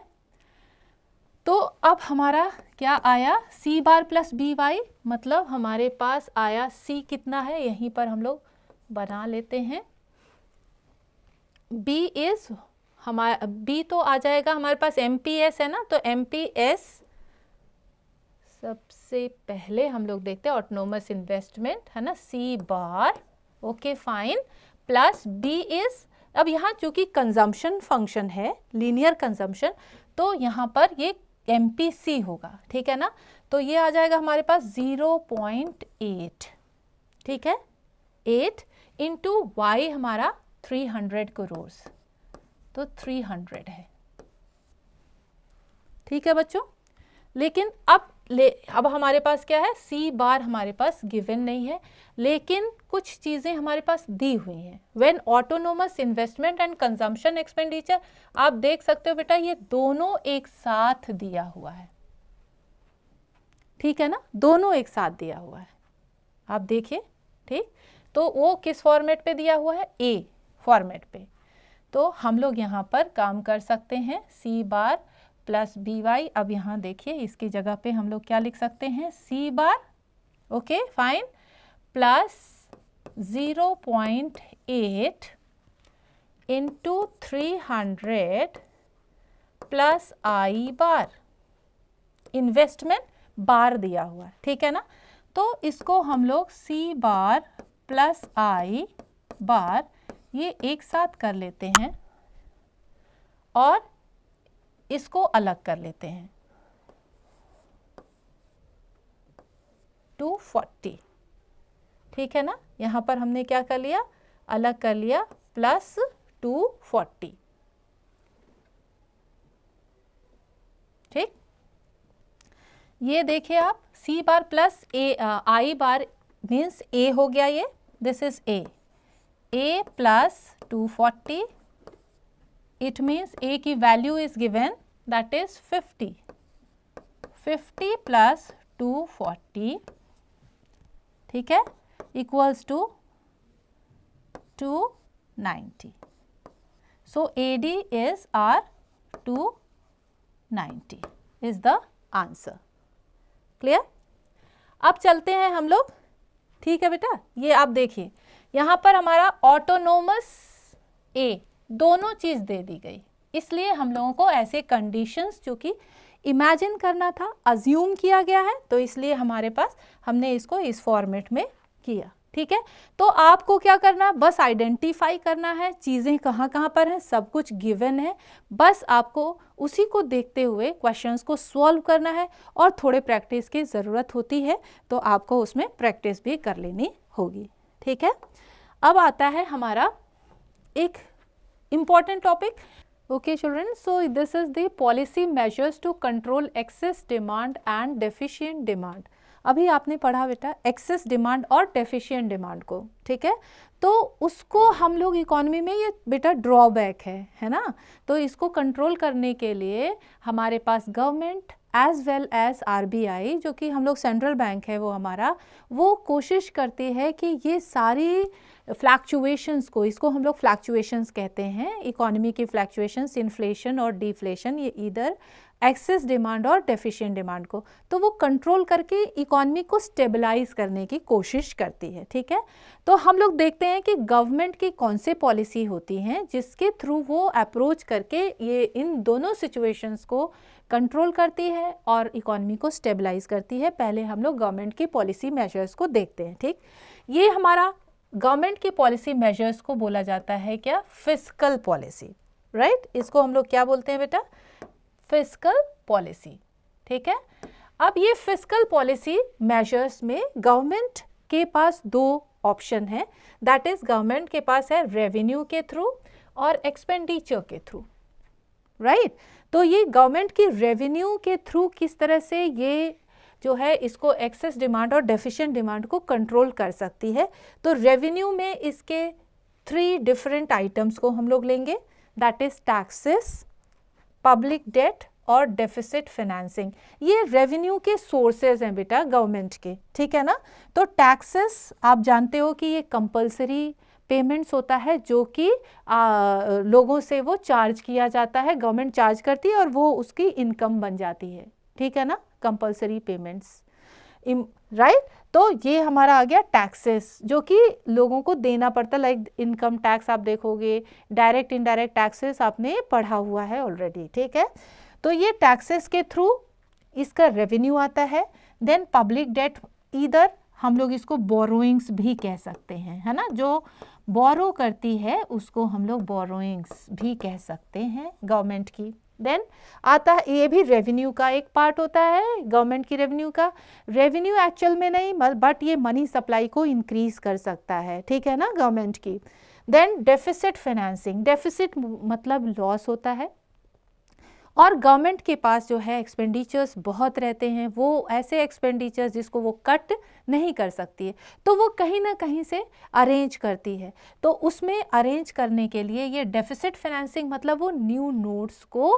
तो अब हमारा क्या आया, C बार प्लस BY मतलब हमारे पास आया C कितना है, यहीं पर हम लोग बना लेते हैं, B इज हमारा B तो आ जाएगा हमारे पास MPS है ना, तो MPS सबसे पहले हम लोग देखते हैं ऑटोनोमस इन्वेस्टमेंट है ना, C bar, okay fine, plus B is, अब यहाँ चूंकि कंजम्पशन फंक्शन है, लीनियर कंजम्पशन, तो यहाँ पर ये MPC होगा, ठीक है ना, तो ये आ जाएगा हमारे पास 0.8, ठीक है, 8 इंटू Y हमारा 300 करोड़, तो 300 है, ठीक है बच्चों। लेकिन अब हमारे पास क्या है, C बार हमारे पास गिवन नहीं है, लेकिन कुछ चीज़ें हमारे पास दी हुई हैं। When autonomous investment and consumption expenditure, आप देख सकते हो बेटा ये दोनों एक साथ दिया हुआ है, ठीक है ना, दोनों एक साथ दिया हुआ है, आप देखिए, ठीक। तो वो किस फॉर्मेट पे दिया हुआ है, A फॉर्मेट पे, तो हम लोग यहाँ पर काम कर सकते हैं, C बार प्लस BY। अब यहाँ देखिए इसकी जगह पे हम लोग क्या लिख सकते हैं, C bar, okay fine, plus 0.8 into 300 plus I bar, investment bar दिया हुआ है, ठीक है ना, तो इसको हम लोग C बार प्लस I बार ये एक साथ कर लेते हैं और इसको अलग कर लेते हैं, 240, ठीक है ना, यहाँ पर हमने क्या कर लिया, अलग कर लिया, प्लस 240, ठीक। ये देखिए आप, C bar plus I bar means A हो गया, ये this is A plus 240, it means A की वैल्यू is given that is 50 plus 240, ठीक है, equals to 290, so AD is our 290 is the answer. Clear, अब चलते हैं हम लोग, ठीक है बेटा। ये आप देखिए यहाँ पर हमारा ऑटोनोमस A दोनों चीज दे दी गई, इसलिए हम लोगों को ऐसे कंडीशंस जो कि इमेजिन करना था, अज्यूम किया गया है, तो इसलिए हमारे पास हमने इसको इस फॉर्मेट में किया। ठीक है, तो आपको क्या करना है, बस आइडेंटिफाई करना है चीज़ें कहाँ कहाँ पर हैं, सब कुछ गिवन है, बस आपको उसी को देखते हुए क्वेश्चंस को सॉल्व करना है और थोड़े प्रैक्टिस की ज़रूरत होती है, तो आपको उसमें प्रैक्टिस भी कर लेनी होगी। ठीक है, अब आता है हमारा एक important topic. Okay children, so this is the policy measures to control excess demand and deficient demand. अभी आपने पढ़ा बेटा एक्सेस डिमांड और डेफिशिएंट डिमांड को, ठीक है, तो उसको हम लोग इकोनॉमी में ये बेटा ड्रॉबैक है ना, तो इसको कंट्रोल करने के लिए हमारे पास government as well as RBI जो कि हम लोग सेंट्रल बैंक है वो हमारा, वो कोशिश करती है कि ये सारी फ्लैक्चुएशंस को, इसको हम लोग फ्लैक्चुएशंस कहते हैं, इकोनॉमी की फ्लैक्चुएशंस, इन्फ्लेशन और डिफ्लेशन, ये इधर एक्सेस डिमांड और डेफिशिएंट डिमांड को, तो वो कंट्रोल करके इकोनॉमी को स्टेबलाइज करने की कोशिश करती है। ठीक है, तो हम लोग देखते हैं कि गवर्नमेंट की कौन से पॉलिसी होती हैं जिसके थ्रू वो अप्रोच करके ये इन दोनों सिचुएशंस को कंट्रोल करती है और इकोनॉमी को स्टेबलाइज करती है। पहले हम लोग गवर्नमेंट की पॉलिसी मेजर्स को देखते हैं। ठीक, ये हमारा गवर्नमेंट की पॉलिसी मेजर्स को बोला जाता है क्या, फिस्कल पॉलिसी, राइट, इसको हम लोग क्या बोलते हैं बेटा, फिस्कल पॉलिसी। ठीक है, अब ये फिस्कल पॉलिसी मेजर्स में गवर्नमेंट के पास दो ऑप्शन है, दैट इज गवर्नमेंट के पास है रेवेन्यू के थ्रू और एक्सपेंडिचर के थ्रू, राइट। तो ये गवर्नमेंट की रेवेन्यू के थ्रू किस तरह से ये जो है इसको एक्सेस डिमांड और डेफिशिएंट डिमांड को कंट्रोल कर सकती है, तो रेवेन्यू में इसके 3 डिफरेंट आइटम्स को हम लोग लेंगे, that is taxes, public debt और डेफिसिट फाइनेंसिंग। ये रेवेन्यू के सोर्सेज हैं बेटा गवर्नमेंट के, ठीक है ना। तो टैक्सेस आप जानते हो कि ये कंपलसरी पेमेंट्स होता है जो कि लोगों से वो चार्ज किया जाता है, गवर्नमेंट चार्ज करती है और वो उसकी इनकम बन जाती है, ठीक है ना, कंपलसरी पेमेंट्स, राइट। तो ये हमारा आ गया टैक्सेस जो कि लोगों को देना पड़ता है, लाइक इनकम टैक्स आप देखोगे, डायरेक्ट इनडायरेक्ट टैक्सेस आपने पढ़ा हुआ है ऑलरेडी, ठीक है। तो ये टैक्सेस के थ्रू इसका रेवेन्यू आता है। देन पब्लिक डेट, इधर हम लोग इसको बोरोइंग्स भी कह सकते हैं, है ना, जो बोरो करती है उसको हम लोग बोरोइंग्स भी कह सकते हैं गवर्नमेंट की। देन आता है, ये भी रेवेन्यू का एक पार्ट होता है, गवर्नमेंट की रेवेन्यू का। रेवेन्यू एक्चुअल में नहीं, बट ये मनी सप्लाई को इंक्रीज कर सकता है, ठीक है ना, गवर्नमेंट की। देन डेफिसिट फाइनेंसिंग, डेफिसिट मतलब लॉस होता है, और गवर्नमेंट के पास जो है एक्सपेंडिचर्स बहुत रहते हैं, वो ऐसे एक्सपेंडिचर्स जिसको वो कट नहीं कर सकती है, तो वो कहीं ना कहीं से अरेंज करती है। तो उसमें अरेंज करने के लिए ये डेफिसिट फाइनेंसिंग मतलब वो न्यू नोट्स को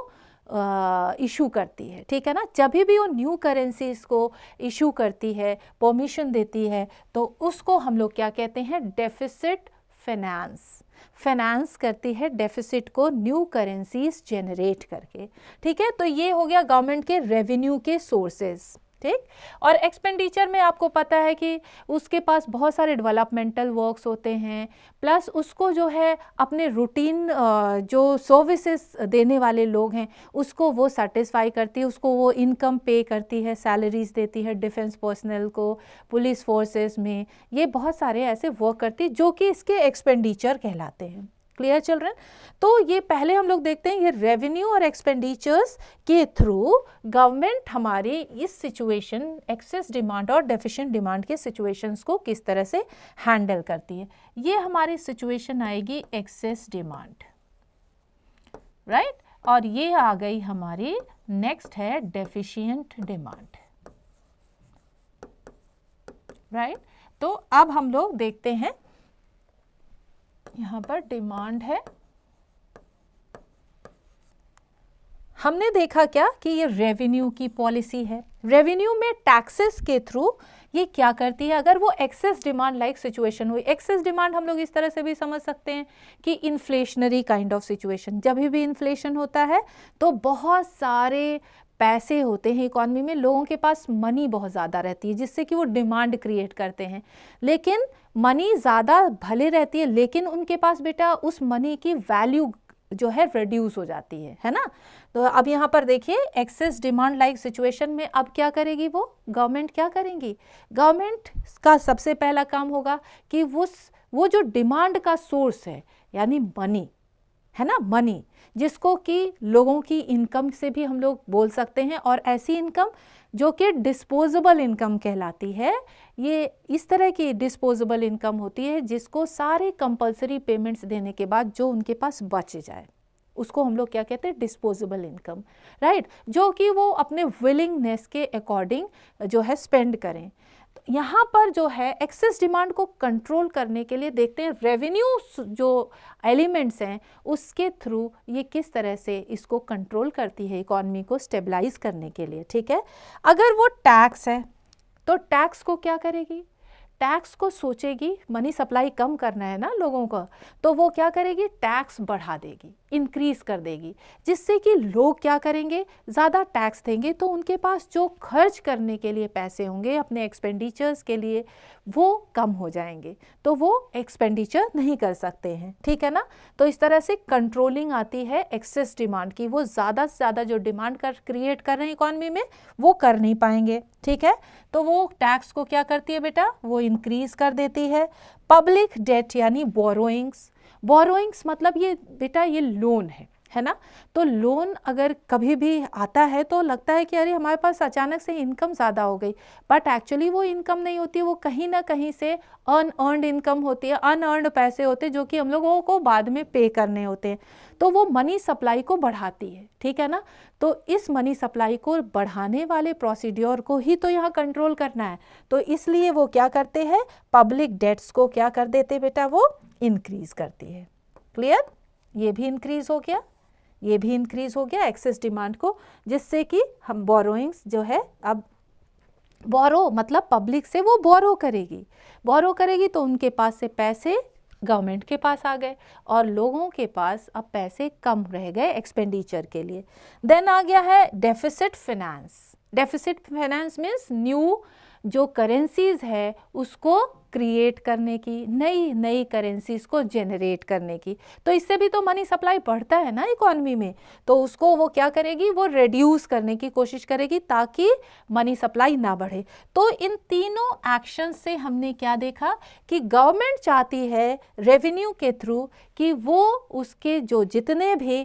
इशू करती है, ठीक है ना। जब भी वो न्यू करेंसीज को इशू करती है, परमिशन देती है, तो उसको हम लोग क्या कहते हैं, डेफिसिट फाइनेंस करती है डेफिसिट को न्यू करेंसीज जनरेट करके, ठीक है। तो ये हो गया गवर्नमेंट के रेवेन्यू के सोर्सेज, ठीक। और एक्सपेंडिचर में आपको पता है कि उसके पास बहुत सारे डेवलपमेंटल वर्क्स होते हैं, प्लस उसको जो है अपने रूटीन जो सर्विसेज देने वाले लोग हैं उसको वो सेटिस्फाई करती है, उसको वो इनकम पे करती है, सैलरीज देती है डिफेंस पर्सनल को, पुलिस फोर्सेस में, ये बहुत सारे ऐसे वर्क करती है जो कि इसके एक्सपेंडिचर कहलाते हैं। Clear children. तो ये पहले हम लोग देखते हैं ये रेवेन्यू और एक्सपेंडिचर्स के थ्रू गवर्नमेंट हमारी इस सिचुएशन एक्सेस डिमांड और डेफिशिएंट डिमांड के सिचुएशंस को किस तरह से हैंडल करती है। ये हमारी सिचुएशन आएगी एक्सेस डिमांड, राइट, और ये आ गई हमारी नेक्स्ट है डेफिशिएंट डिमांड, राइट। तो अब हम लोग देखते हैं, यहाँ पर डिमांड है, हमने देखा क्या कि ये रेवेन्यू की पॉलिसी है। रेवेन्यू में टैक्सेस के थ्रू ये क्या करती है, अगर वो एक्सेस डिमांड लाइक सिचुएशन हुई, एक्सेस डिमांड हम लोग इस तरह से भी समझ सकते हैं कि इन्फ्लेशनरी काइंड ऑफ सिचुएशन, जब भी इन्फ्लेशन होता है तो बहुत सारे पैसे होते हैं इकॉनमी में, लोगों के पास मनी बहुत ज़्यादा रहती है जिससे कि वो डिमांड क्रिएट करते हैं, लेकिन मनी ज़्यादा भले रहती है लेकिन उनके पास बेटा उस मनी की वैल्यू जो है रिड्यूस हो जाती है ना। तो अब यहाँ पर देखिए एक्सेस डिमांड लाइक सिचुएशन में अब क्या करेगी वो गवर्नमेंट, क्या करेंगी, गवर्नमेंट का सबसे पहला काम होगा कि वो जो डिमांड का सोर्स है यानी मनी है ना, मनी जिसको कि लोगों की इनकम से भी हम लोग बोल सकते हैं, और ऐसी इनकम जो कि डिस्पोजेबल इनकम कहलाती है, ये इस तरह की डिस्पोजेबल इनकम होती है जिसको सारे कंपलसरी पेमेंट्स देने के बाद जो उनके पास बच जाए उसको हम लोग क्या कहते हैं, डिस्पोजेबल इनकम, राइट, जो कि वो अपने विलिंगनेस के अकॉर्डिंग जो है स्पेंड करें। तो यहाँ पर जो है एक्सेस डिमांड को कंट्रोल करने के लिए देखते हैं रेवेन्यू जो एलिमेंट्स हैं उसके थ्रू ये किस तरह से इसको कंट्रोल करती है इकॉनमी को स्टेबलाइज करने के लिए, ठीक है। अगर वो टैक्स है तो टैक्स को क्या करेगी, टैक्स को सोचेगी, मनी सप्लाई कम करना है ना लोगों को, तो वो क्या करेगी, टैक्स बढ़ा देगी, इंक्रीज कर देगी, जिससे कि लोग क्या करेंगे, ज़्यादा टैक्स देंगे तो उनके पास जो खर्च करने के लिए पैसे होंगे अपने एक्सपेंडिचर्स के लिए वो कम हो जाएंगे, तो वो एक्सपेंडिचर नहीं कर सकते हैं, ठीक है ना। तो इस तरह से कंट्रोलिंग आती है एक्सेस डिमांड की, वो ज़्यादा से ज़्यादा जो डिमांड क्रिएट कर रहे हैं इकॉनमी में वो कर नहीं पाएंगे, ठीक है। तो वो टैक्स को क्या करती है बेटा, वो इंक्रीज कर देती है। पब्लिक डेट यानी बोरोइंग्स, बोरोइंग्स मतलब ये बेटा ये लोन है ना, तो लोन अगर कभी भी आता है तो लगता है कि अरे हमारे पास अचानक से इनकम ज़्यादा हो गई, बट एक्चुअली वो इनकम नहीं होती, वो कहीं ना कहीं से अनअर्न्ड इनकम होती है, अनअर्न्ड पैसे होते हैं जो कि हम लोगों को बाद में पे करने होते हैं, तो वो मनी सप्लाई को बढ़ाती है, ठीक है ना। तो इस मनी सप्लाई को बढ़ाने वाले प्रोसीड्योर को ही तो यहाँ कंट्रोल करना है, तो इसलिए वो क्या करते हैं, पब्लिक डेट्स को क्या कर देते बेटा, वो इंक्रीज करती है। क्लियर, ये भी इंक्रीज हो गया, ये भी इंक्रीज हो गया एक्सेस डिमांड को, जिससे कि हम बोरोइंग्स जो है, अब बोरो मतलब पब्लिक से वो बोरो करेगी तो उनके पास से पैसे गवर्नमेंट के पास आ गए और लोगों के पास अब पैसे कम रह गए एक्सपेंडिचर के लिए। देन आ गया है deficit finance. Deficit finance means new जो करेंसीज है उसको क्रिएट करने की, नई नई करेंसीज को जनरेट करने की, तो इससे भी तो मनी सप्लाई बढ़ता है ना इकॉनमी में, तो उसको वो क्या करेगी, वो रिड्यूस करने की कोशिश करेगी ताकि मनी सप्लाई ना बढ़े। तो इन तीनों एक्शन से हमने क्या देखा कि गवर्नमेंट चाहती है रेवेन्यू के थ्रू कि वो उसके जो जितने भी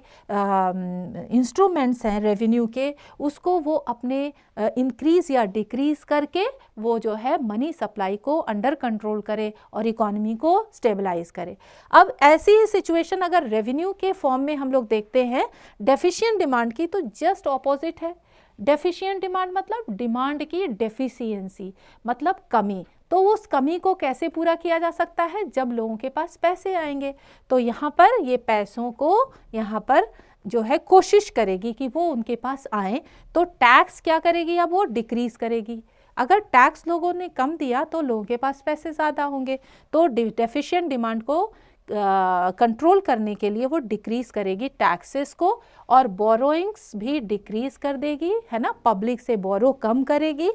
इंस्ट्रूमेंट्स हैं रेवेन्यू के, उसको वो अपने इंक्रीज या डिक्रीज करके वो जो है मनी सप्लाई को अंडर कंट्रोल करे और इकोनॉमी को स्टेबलाइज करे। अब ऐसी ही सिचुएशन अगर रेवेन्यू के फॉर्म में हम लोग देखते हैं डेफिशिएंट डिमांड की, तो जस्ट ऑपोजिट है। डेफिशिएंट डिमांड मतलब डिमांड की डेफिशिएंसी मतलब कमी, तो उस कमी को कैसे पूरा किया जा सकता है, जब लोगों के पास पैसे आएंगे, तो यहाँ पर ये पैसों को यहाँ पर जो है कोशिश करेगी कि वो उनके पास आए, तो टैक्स क्या करेगी, अब वो डिक्रीज करेगी। अगर टैक्स लोगों ने कम दिया तो लोगों के पास पैसे ज़्यादा होंगे, तो डेफिशिएंट डिमांड को कंट्रोल करने के लिए वो डिक्रीज करेगी टैक्सेस को, और बोरोइंग्स भी डिक्रीज कर देगी, है ना, पब्लिक से बोरो कम करेगी,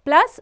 प्लस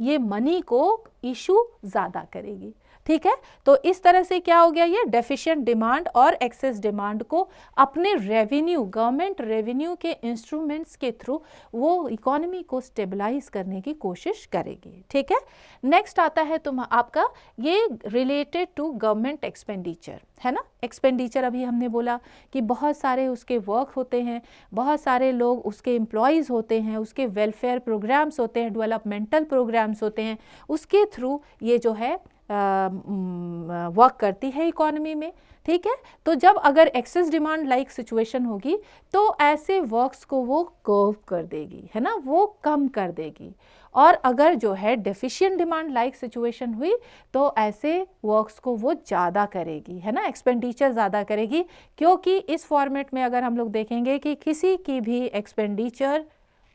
ये मनी को इशू ज़्यादा करेगी, ठीक है। तो इस तरह से क्या हो गया, ये डेफिशिएंट डिमांड और एक्सेस डिमांड को अपने रेवेन्यू, गवर्नमेंट रेवेन्यू के इंस्ट्रूमेंट्स के थ्रू वो इकोनॉमी को स्टेबलाइज करने की कोशिश करेगी, ठीक है। नेक्स्ट आता है आपका ये रिलेटेड टू गवर्नमेंट एक्सपेंडिचर, है ना। एक्सपेंडिचर अभी हमने बोला कि बहुत सारे उसके वर्क होते हैं, बहुत सारे लोग उसके एम्प्लॉयज़ होते हैं, उसके वेलफेयर प्रोग्राम्स होते हैं, डेवलपमेंटल प्रोग्राम्स होते हैं, उसके थ्रू ये जो है वर्क करती है इकोनॉमी में, ठीक है। तो जब अगर एक्सेस डिमांड लाइक सिचुएशन होगी तो ऐसे वर्क्स को वो कर्व कर देगी, है ना, वो कम कर देगी, और अगर जो है डेफिशिएंट डिमांड लाइक सिचुएशन हुई तो ऐसे वर्क्स को वो ज़्यादा करेगी, है ना, एक्सपेंडिचर ज़्यादा करेगी, क्योंकि इस फॉर्मेट में अगर हम लोग देखेंगे कि किसी की भी एक्सपेंडिचर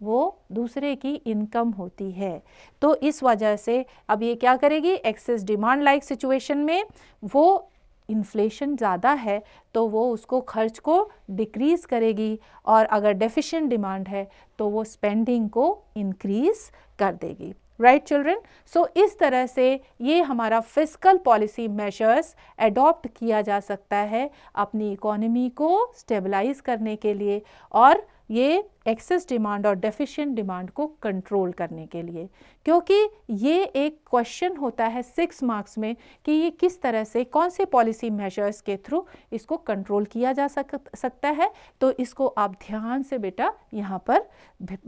वो दूसरे की इनकम होती है, तो इस वजह से अब ये क्या करेगी, एक्सेस डिमांड लाइक सिचुएशन में वो इन्फ्लेशन ज़्यादा है तो वो उसको खर्च को डिक्रीज़ करेगी, और अगर डेफिशिएंट डिमांड है तो वो स्पेंडिंग को इंक्रीज़ कर देगी। Right children. सो इस तरह से ये हमारा फिस्कल पॉलिसी मेजर्स अडॉप्ट किया जा सकता है अपनी इकोनॉमी को स्टेबलाइज करने के लिए और ये एक्सेस डिमांड और डेफिशिएंट डिमांड को कंट्रोल करने के लिए, क्योंकि ये एक क्वेश्चन होता है 6 मार्क्स में कि ये किस तरह से कौन से पॉलिसी मेजर्स के थ्रू इसको कंट्रोल किया जा सकता है। तो इसको आप ध्यान से बेटा यहाँ पर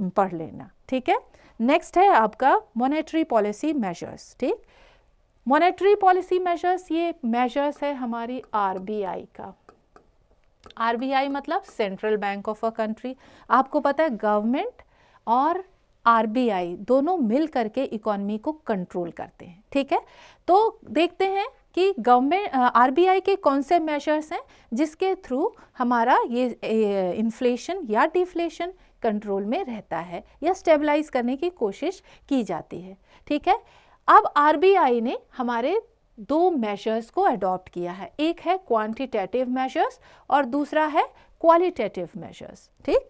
पढ़ लेना, ठीक है। नेक्स्ट है आपका मॉनेटरी पॉलिसी मेजर्स, ठीक। मॉनेटरी पॉलिसी मेजर्स, ये मेजर्स है हमारी आरबीआई का। आरबीआई मतलब central bank of a country. आपको पता है गवर्नमेंट और आरबीआई दोनों मिल करके इकोनॉमी को कंट्रोल करते हैं, ठीक है। तो देखते हैं कि गवर्नमेंट आरबीआई के कौन से मेजर्स हैं जिसके थ्रू हमारा ये इन्फ्लेशन या डिफ्लेशन कंट्रोल में रहता है या स्टेबलाइज करने की कोशिश की जाती है, ठीक है। अब आरबीआई ने हमारे 2 मेजर्स को अडॉप्ट किया है, एक है क्वांटिटेटिव मेजर्स और दूसरा है क्वालिटेटिव मेजर्स, ठीक।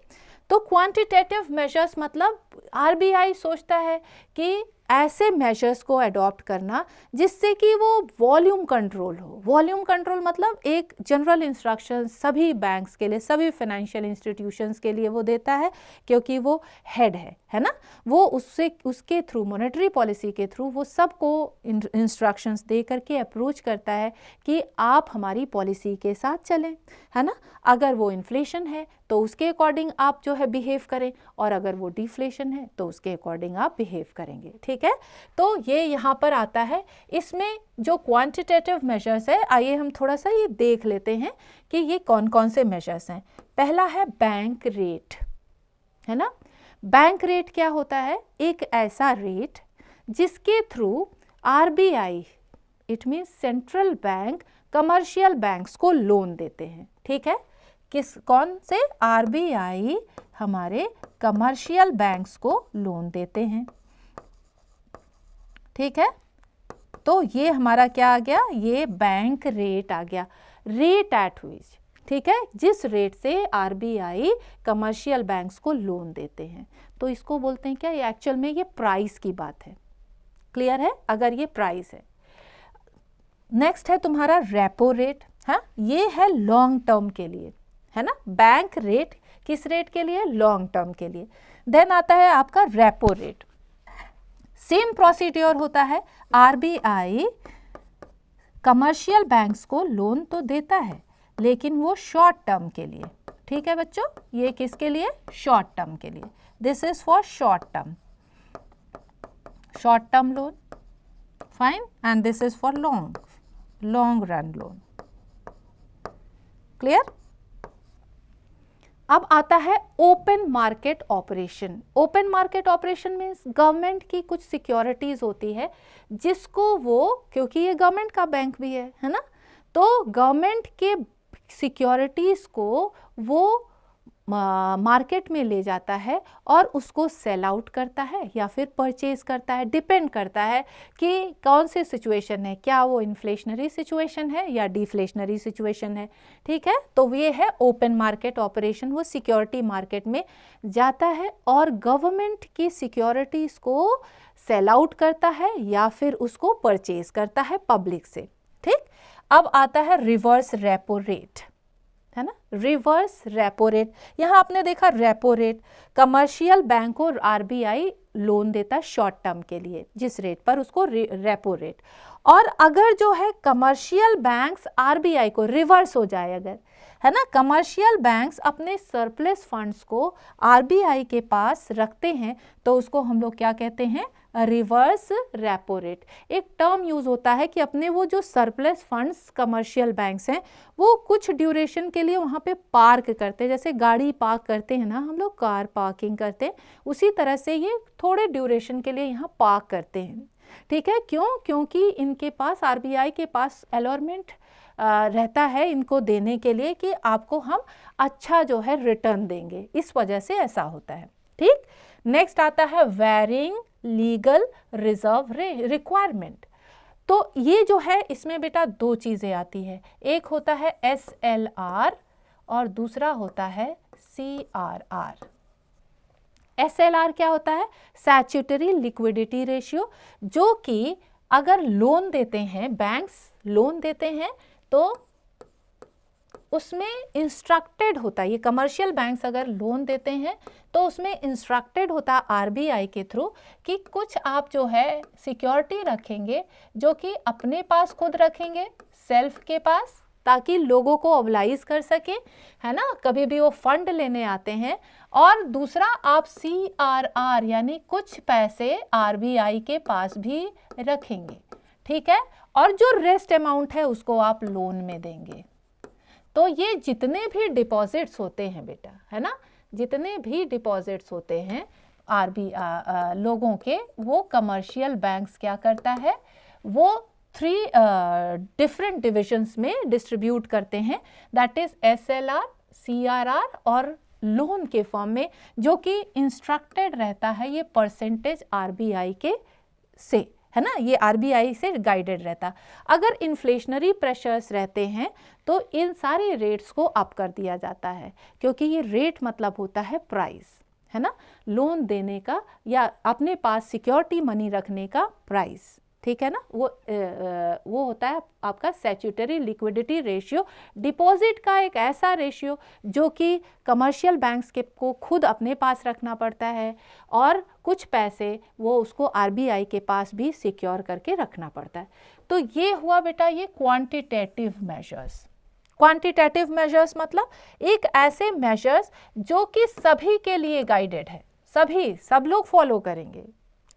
तो क्वांटिटेटिव मेजर्स मतलब आरबीआई सोचता है कि ऐसे मेजर्स को अडॉप्ट करना जिससे कि वो वॉल्यूम कंट्रोल हो। वॉल्यूम कंट्रोल मतलब एक जनरल इंस्ट्रक्शन सभी बैंक्स के लिए, सभी फाइनेंशियल इंस्टीट्यूशंस के लिए वो देता है, क्योंकि वो हेड है ना। वो उसके थ्रू मॉनेटरी पॉलिसी के थ्रू वो सबको इंस्ट्रक्शंस दे करके अप्रोच करता है कि आप हमारी पॉलिसी के साथ चलें, है ना। अगर वो इन्फ्लेशन है तो उसके अकॉर्डिंग आप जो है बिहेव करें, और अगर वो डिफ्लेशन है तो उसके अकॉर्डिंग आप बिहेव करेंगे, ठीक है। तो ये यहाँ पर आता है। इसमें जो क्वांटिटेटिव मेजर्स है, आइए हम थोड़ा सा ये देख लेते हैं कि ये कौन कौन से मेजर्स हैं। पहला है बैंक रेट, है ना। बैंक रेट क्या होता है? एक ऐसा रेट जिसके through RBI, it means central bank, commercial banks को लोन देते हैं, ठीक है। कौन से? आरबीआई हमारे कमर्शियल बैंक्स को लोन देते हैं, ठीक है। तो ये हमारा क्या आ गया? ये बैंक रेट आ गया, रेट एट व्हिच, ठीक है, जिस रेट से आरबीआई कमर्शियल बैंक्स को लोन देते हैं। तो इसको बोलते हैं क्या? ये एक्चुअल में ये प्राइस की बात है, क्लियर है? अगर ये प्राइस है। नेक्स्ट है तुम्हारा रेपो रेट, हाँ, ये है लॉन्ग टर्म के लिए, है ना। बैंक रेट किस रेट के लिए? लॉन्ग टर्म के लिए। देन आता है आपका रेपो रेट। सेम प्रोसीड्योर होता है, आरबीआई कमर्शियल बैंक्स को लोन तो देता है लेकिन वो शॉर्ट टर्म के लिए, ठीक है बच्चों। ये किसके लिए? शॉर्ट टर्म के लिए। This is for short term loan, fine, and this is for long run loan, clear. अब आता है open market operation. Open market operation means government की कुछ सिक्योरिटीज होती है जिसको वो, क्योंकि ये गवर्नमेंट का बैंक भी है ना, तो गवर्नमेंट के सिक्योरिटीज को वो मार्केट में ले जाता है और उसको सेल आउट करता है या फिर परचेज करता है। डिपेंड करता है कि कौन सी सिचुएशन है, क्या वो इन्फ्लेशनरी सिचुएशन है या डिफ्लेशनरी सिचुएशन है, ठीक है। तो ये है ओपन मार्केट ऑपरेशन। वो सिक्योरिटी मार्केट में जाता है और गवर्नमेंट की सिक्योरिटीज को सेल आउट करता है या फिर उसको परचेज करता है पब्लिक से, ठीक। अब आता है रिवर्स रेपो रेट, है ना। रिवर्स रेपो रेट, यहां आपने देखा रेपो रेट, कमर्शियल बैंक को आरबीआई लोन देता है शॉर्ट टर्म के लिए, जिस रेट पर उसको रेपो रेट। और अगर जो है कमर्शियल बैंक्स आरबीआई को रिवर्स हो जाए, अगर, है ना, कमर्शियल बैंक्स अपने सरप्लस फंड्स को आरबीआई के पास रखते हैं तो उसको हम लोग क्या कहते हैं? Reverse repo rate. एक टर्म यूज होता है कि अपने वो जो सरप्लस फंड्स कमर्शियल बैंक्स हैं वो कुछ ड्यूरेशन के लिए वहाँ पे पार्क करते हैं, जैसे गाड़ी पार्क करते हैं ना हम लोग, कार पार्किंग करते हैं, उसी तरह से ये थोड़े ड्यूरेशन के लिए यहाँ पार्क करते हैं, ठीक है। क्यों? क्योंकि इनके पास, आरबीआई के पास अलॉटमेंट रहता है इनको देने के लिए कि आपको हम अच्छा जो है रिटर्न देंगे, इस वजह से ऐसा होता है, ठीक। नेक्स्ट आता है वेरिंग लीगल रिजर्व रिक्वायरमेंट। तो ये जो है इसमें बेटा 2 चीज़ें आती है, एक होता है SLR और दूसरा होता है CRR। SLR क्या होता है? स्टैट्यूटरी लिक्विडिटी रेशियो, जो कि अगर लोन देते हैं, बैंक्स लोन देते हैं तो उसमें इंस्ट्रक्टेड होता है, ये कमर्शियल बैंक्स अगर लोन देते हैं तो उसमें इंस्ट्रक्टेड होता है RBI के थ्रू कि कुछ आप जो है सिक्योरिटी रखेंगे जो कि अपने पास खुद रखेंगे, सेल्फ के पास, ताकि लोगों को ऑब्लाइज कर सके, है ना, कभी भी वो फंड लेने आते हैं। और दूसरा आप CRR यानी कुछ पैसे RBI के पास भी रखेंगे, ठीक है, और जो रेस्ट अमाउंट है उसको आप लोन में देंगे। तो ये जितने भी डिपॉजिट्स होते हैं बेटा, है ना, जितने भी डिपॉजिट्स होते हैं लोगों के, वो कमर्शियल बैंक्स क्या करता है, वो 3 डिफरेंट डिविजन्स में डिस्ट्रीब्यूट करते हैं, दैट इज SLR, CRR और लोन के फॉर्म में, जो कि इंस्ट्रक्टेड रहता है ये परसेंटेज RBI के से, है ना, ये RBI से गाइडेड रहता। अगर इन्फ्लेशनरी प्रेशर्स रहते हैं तो इन सारे रेट्स को अप कर दिया जाता है, क्योंकि ये रेट मतलब होता है प्राइस, है ना, लोन देने का या अपने पास सिक्योरिटी मनी रखने का प्राइस, ठीक है ना, वो होता है आपका स्टैट्यूटरी लिक्विडिटी रेशियो। डिपॉजिट का एक ऐसा रेशियो जो कि कमर्शियल बैंक्स के को खुद अपने पास रखना पड़ता है और कुछ पैसे वो उसको RBI के पास भी सिक्योर करके रखना पड़ता है। तो ये हुआ बेटा ये क्वांटिटेटिव मेजर्स। क्वांटिटेटिव मेजर्स मतलब एक ऐसे मेजर्स जो कि सभी के लिए गाइडेड है, सब लोग फॉलो करेंगे।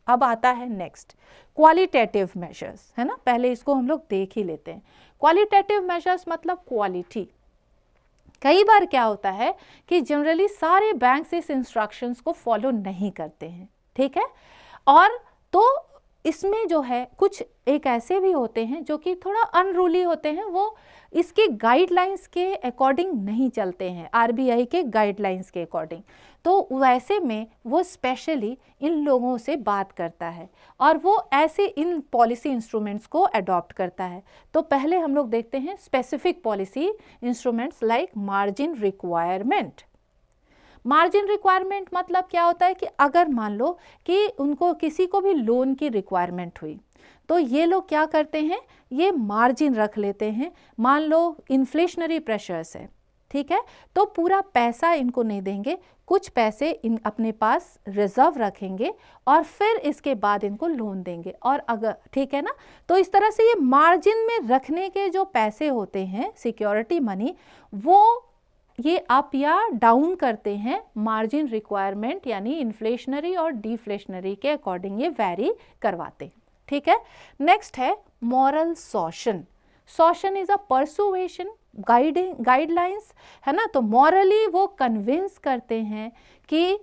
अब आता है नेक्स्ट क्वालिटेटिव मेजर्स, है ना, पहले इसको हम लोग देख ही लेते हैं। क्वालिटेटिव मेजर्स मतलब क्वालिटी। कई बार क्या होता है कि जनरली सारे बैंक्स इस इंस्ट्रक्शंस को फॉलो नहीं करते हैं, ठीक है, और तो इसमें जो है कुछ एक ऐसे भी होते हैं जो कि थोड़ा अनरूली होते हैं, वो इसके गाइडलाइंस के अकॉर्डिंग नहीं चलते हैं, RBI के गाइडलाइंस के अकॉर्डिंग। तो वैसे में वो स्पेशली इन लोगों से बात करता है और वो ऐसे इन पॉलिसी इंस्ट्रूमेंट्स को अडॉप्ट करता है। तो पहले हम लोग देखते हैं specific policy instruments like margin requirement. Margin requirement मतलब क्या होता है कि अगर मान लो कि उनको किसी को भी लोन की रिक्वायरमेंट हुई तो ये लोग क्या करते हैं, ये मार्जिन रख लेते हैं। मान लो इन्फ्लेशनरी प्रेशर्स है, ठीक है, तो पूरा पैसा इनको नहीं देंगे, कुछ पैसे इन अपने पास रिजर्व रखेंगे और फिर इसके बाद इनको लोन देंगे। और अगर ठीक है ना, तो इस तरह से ये मार्जिन में रखने के जो पैसे होते हैं सिक्योरिटी मनी, वो ये अप या डाउन करते हैं मार्जिन रिक्वायरमेंट यानी इन्फ्लेशनरी और डिफ्लेशनरी के अकॉर्डिंग ये वैरी करवाते हैं, ठीक है। नेक्स्ट है moral suasion. Suasion is a persuasion guidelines, है ना, तो मॉरली वो कन्विंस करते हैं कि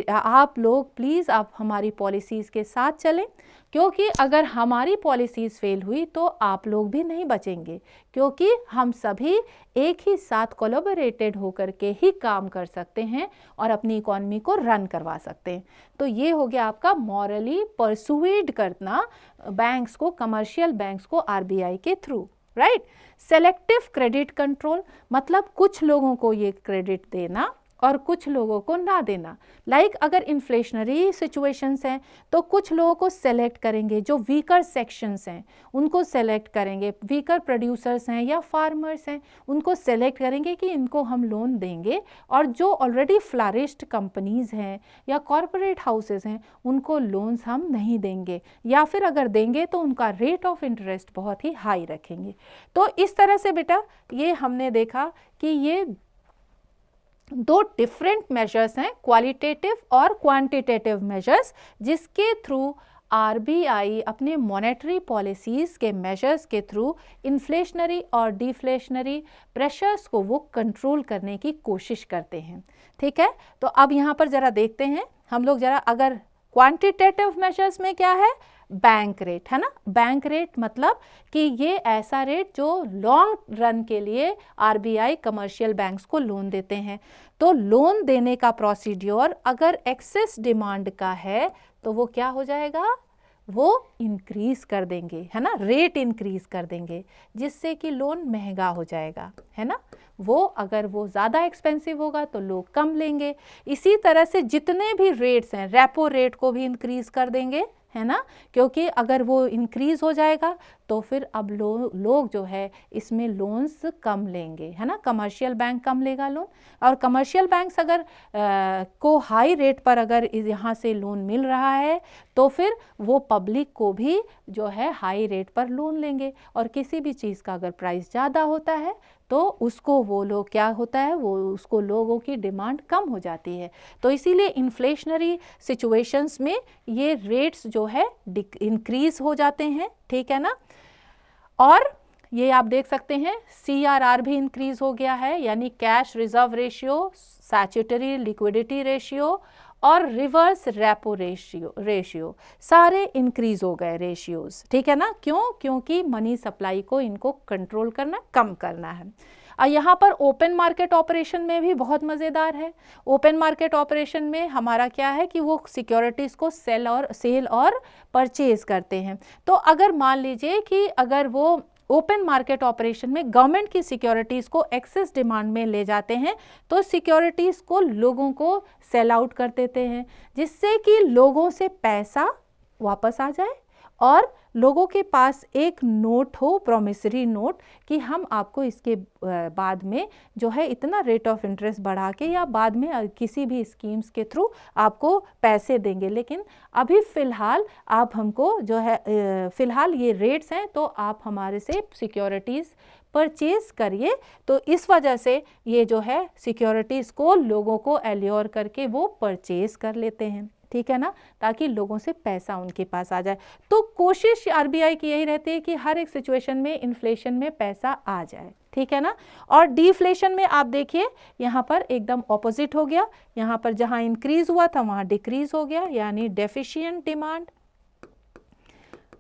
आप लोग प्लीज़ आप हमारी पॉलिसीज़ के साथ चलें, क्योंकि अगर हमारी पॉलिसीज़ फेल हुई तो आप लोग भी नहीं बचेंगे, क्योंकि हम सभी एक ही साथ कोलैबोरेटेड होकर के ही काम कर सकते हैं और अपनी इकॉनमी को रन करवा सकते हैं। तो ये हो गया आपका मॉरली परसुएड करना बैंक्स को, कमर्शियल बैंक्स को RBI के through, right. Selective credit control मतलब कुछ लोगों को ये क्रेडिट देना और कुछ लोगों को ना देना। लाइक अगर इन्फ्लेशनरी सिचुएशंस हैं तो कुछ लोगों को सेलेक्ट करेंगे, जो वीकर सेक्शंस हैं उनको सेलेक्ट करेंगे, वीकर प्रोड्यूसर्स हैं या फार्मर्स हैं उनको सेलेक्ट करेंगे कि इनको हम लोन देंगे, और जो ऑलरेडी फ्लरिश्ड कंपनीज हैं या कॉरपोरेट हाउसेस हैं उनको लोन्स हम नहीं देंगे, या फिर अगर देंगे तो उनका रेट ऑफ इंटरेस्ट बहुत ही हाई रखेंगे। तो इस तरह से बेटा ये हमने देखा कि ये दो डिफरेंट मेजर्स हैं, क्वालिटेटिव और क्वांटिटेटिव मेजर्स, जिसके थ्रू RBI अपने मॉनेटरी पॉलिसीज़ के मेजर्स के थ्रू इन्फ्लेशनरी और डिफ्लेशनरी प्रेशर्स को वो कंट्रोल करने की कोशिश करते हैं, ठीक है। तो अब यहाँ पर ज़रा देखते हैं हम लोग ज़रा, अगर क्वांटिटेटिव मेजर्स में क्या है, बैंक रेट, है ना। बैंक रेट मतलब कि ये ऐसा रेट जो लॉन्ग रन के लिए RBI कमर्शियल बैंक्स को लोन देते हैं। तो लोन देने का प्रोसीड्योर अगर एक्सेस डिमांड का है तो वो क्या हो जाएगा, वो इंक्रीज कर देंगे, है ना, रेट इंक्रीज कर देंगे, जिससे कि लोन महंगा हो जाएगा, है ना। वो अगर वो ज़्यादा एक्सपेंसिव होगा तो लोग कम लेंगे। इसी तरह से जितने भी रेट्स हैं, रेपो रेट को भी इंक्रीज कर देंगे, है ना, क्योंकि अगर वो इंक्रीज हो जाएगा तो फिर अब लोग जो है इसमें लोन्स कम लेंगे, है ना, कमर्शियल बैंक कम लेगा लोन। और कमर्शियल बैंक्स अगर को हाई रेट पर अगर यहाँ से लोन मिल रहा है तो फिर वो पब्लिक को भी जो है हाई रेट पर लोन लेंगे। और किसी भी चीज़ का अगर प्राइस ज़्यादा होता है तो उसको वो लोग क्या होता है, वो उसको लोगों की डिमांड कम हो जाती है। तो इसीलिए इन्फ्लेशनरी सिचुएशंस में ये रेट्स जो है इंक्रीज हो जाते हैं, ठीक है ना। और ये आप देख सकते हैं CRR भी इंक्रीज हो गया है, यानी cash reserve ratio, statutory liquidity ratio और रिवर्स रेपो रेशियो सारे इंक्रीज हो गए रेशियोज, ठीक है ना। क्यों? क्योंकि मनी सप्लाई को इनको कंट्रोल करना, कम करना है। और यहाँ पर ओपन मार्केट ऑपरेशन में भी बहुत मज़ेदार है। ओपन मार्केट ऑपरेशन में हमारा क्या है कि वो सिक्योरिटीज़ को सेल और परचेज करते हैं। तो अगर मान लीजिए कि अगर वो ओपन मार्केट ऑपरेशन में गवर्नमेंट की सिक्योरिटीज़ को एक्सेस डिमांड में ले जाते हैं तो सिक्योरिटीज़ को लोगों को सेल आउट कर देते हैं, जिससे कि लोगों से पैसा वापस आ जाए और लोगों के पास एक नोट हो, प्रोमिसरी नोट, कि हम आपको इसके बाद में जो है इतना रेट ऑफ इंटरेस्ट बढ़ा के या बाद में किसी भी स्कीम्स के थ्रू आपको पैसे देंगे, लेकिन अभी फ़िलहाल आप हमको जो है फ़िलहाल ये रेट्स हैं तो आप हमारे से सिक्योरिटीज़ परचेज़ करिए। तो इस वजह से ये जो है सिक्योरिटीज़ को लोगों को एल्योर करके वो परचेज़ कर लेते हैं, ठीक है ना, ताकि लोगों से पैसा उनके पास आ जाए। तो कोशिश RBI की यही रहती है कि हर एक सिचुएशन में इन्फ्लेशन में पैसा आ जाए, ठीक है ना। और डिफ्लेशन में आप देखिए यहाँ पर एकदम ऑपोजिट हो गया, यहाँ पर जहाँ इंक्रीज हुआ था वहाँ डिक्रीज हो गया, यानी डेफिशिएंट डिमांड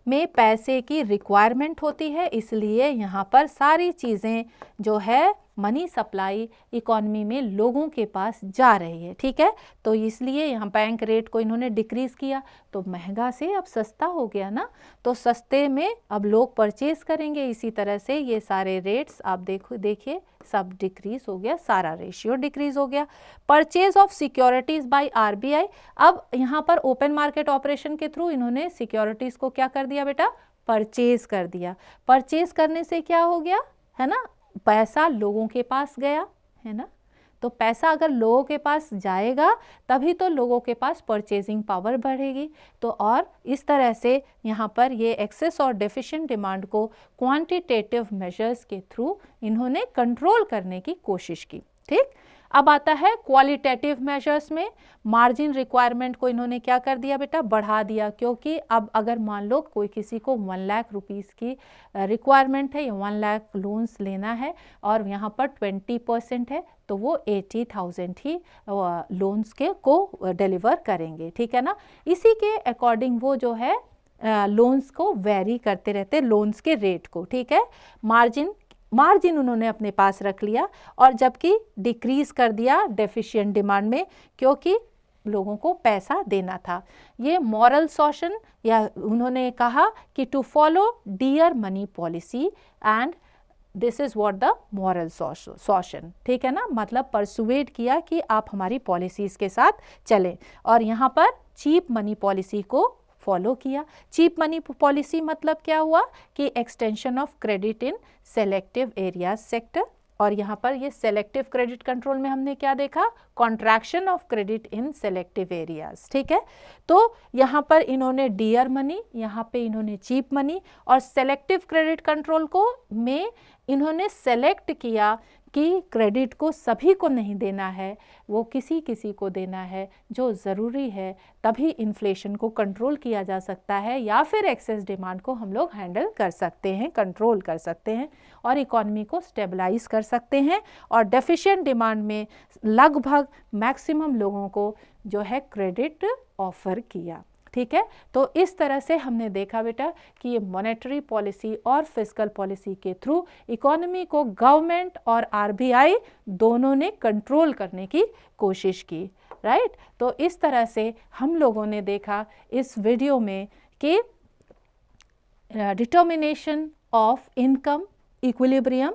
में पैसे की रिक्वायरमेंट होती है, इसलिए यहाँ पर सारी चीज़ें जो है मनी सप्लाई इकॉनमी में लोगों के पास जा रही है, ठीक है। तो इसलिए यहाँ बैंक रेट को इन्होंने डिक्रीज़ किया तो महंगा से अब सस्ता हो गया ना, तो सस्ते में अब लोग परचेज करेंगे। इसी तरह से ये सारे रेट्स आप देखिए सब डिक्रीज हो गया, सारा रेशियो डिक्रीज हो गया। Purchase of securities by RBI, अब यहाँ पर ओपन मार्केट ऑपरेशन के थ्रू इन्होंने सिक्योरिटीज़ को क्या कर दिया बेटा, परचेज कर दिया। परचेज करने से क्या हो गया, है ना, पैसा लोगों के पास गया, है ना। तो पैसा अगर लोगों के पास जाएगा तभी तो लोगों के पास परचेजिंग पावर बढ़ेगी। तो और इस तरह से यहाँ पर ये एक्सेस और डेफिशिएंट डिमांड को क्वांटिटेटिव मेजर्स के थ्रू इन्होंने कंट्रोल करने की कोशिश की, ठीक। अब आता है क्वालिटेटिव मेजर्स में, मार्जिन रिक्वायरमेंट को इन्होंने क्या कर दिया बेटा, बढ़ा दिया। क्योंकि अब अगर मान लो कोई किसी को 1 लाख रुपीज़ की रिक्वायरमेंट है या 1 लाख लोन्स लेना है और यहाँ पर 20% है तो वो 80,000 ही लोन्स के को डिलीवर करेंगे, ठीक है ना। इसी के अकॉर्डिंग वो जो है लोन्स को वेरी करते रहते, लोन्स के रेट को, ठीक है। मार्जिन उन्होंने अपने पास रख लिया और जबकि डिक्रीज कर दिया डेफिशिएंट डिमांड में, क्योंकि लोगों को पैसा देना था। ये मॉरल सॉशन, या उन्होंने कहा कि to follow dear money policy and this is what the moral suasion, ठीक है ना, मतलब परसुएड किया कि आप हमारी पॉलिसीज के साथ चलें। और यहाँ पर चीप मनी पॉलिसी को फॉलो किया। चीप मनी पॉलिसी मतलब क्या हुआ कि extension of credit in selective areas sector, और यहाँ पर ये सेलेक्टिव क्रेडिट कंट्रोल में हमने क्या देखा, contraction of credit in selective areas, ठीक है। तो यहाँ पर इन्होंने डियर मनी, यहाँ पे इन्होंने चीप मनी, और सेलेक्टिव क्रेडिट कंट्रोल को में इन्होंने सेलेक्ट किया कि क्रेडिट को सभी को नहीं देना है, वो किसी किसी को देना है जो ज़रूरी है, तभी इन्फ्लेशन को कंट्रोल किया जा सकता है या फिर एक्सेस डिमांड को हम लोग हैंडल कर सकते हैं, कंट्रोल कर सकते हैं और इकॉनमी को स्टेबलाइज कर सकते हैं। और डेफिशिएंट डिमांड में लगभग मैक्सिमम लोगों को जो है क्रेडिट ऑफर किया, ठीक है। तो इस तरह से हमने देखा बेटा कि ये मॉनेटरी पॉलिसी और फिस्कल पॉलिसी के थ्रू इकोनॉमी को गवर्नमेंट और RBI दोनों ने कंट्रोल करने की कोशिश की, राइट। तो इस तरह से हम लोगों ने देखा इस वीडियो में कि determination of income equilibrium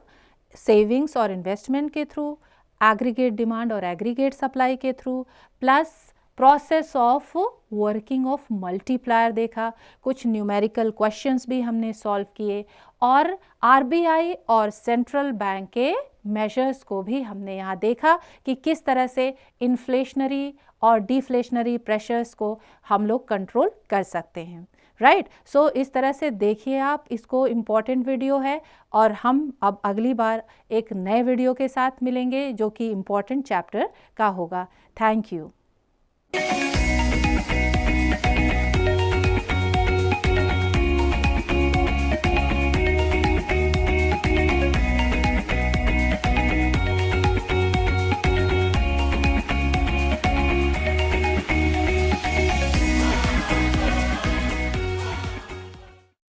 savings और इन्वेस्टमेंट के थ्रू, एग्रीगेट डिमांड और एग्रीगेट सप्लाई के through, plus process of working of multiplier देखा, कुछ न्यूमेरिकल क्वेश्चंस भी हमने सॉल्व किए, और आरबीआई और सेंट्रल बैंक के मेजर्स को भी हमने यहाँ देखा कि किस तरह से इन्फ्लेशनरी और डिफ्लेशनरी प्रेशर्स को हम लोग कंट्रोल कर सकते हैं, राइट। सो इस तरह से देखिए आप, इसको इम्पॉर्टेंट वीडियो है, और हम अब अगली बार एक नए वीडियो के साथ मिलेंगे जो कि इम्पॉर्टेंट चैप्टर का होगा। Thank you.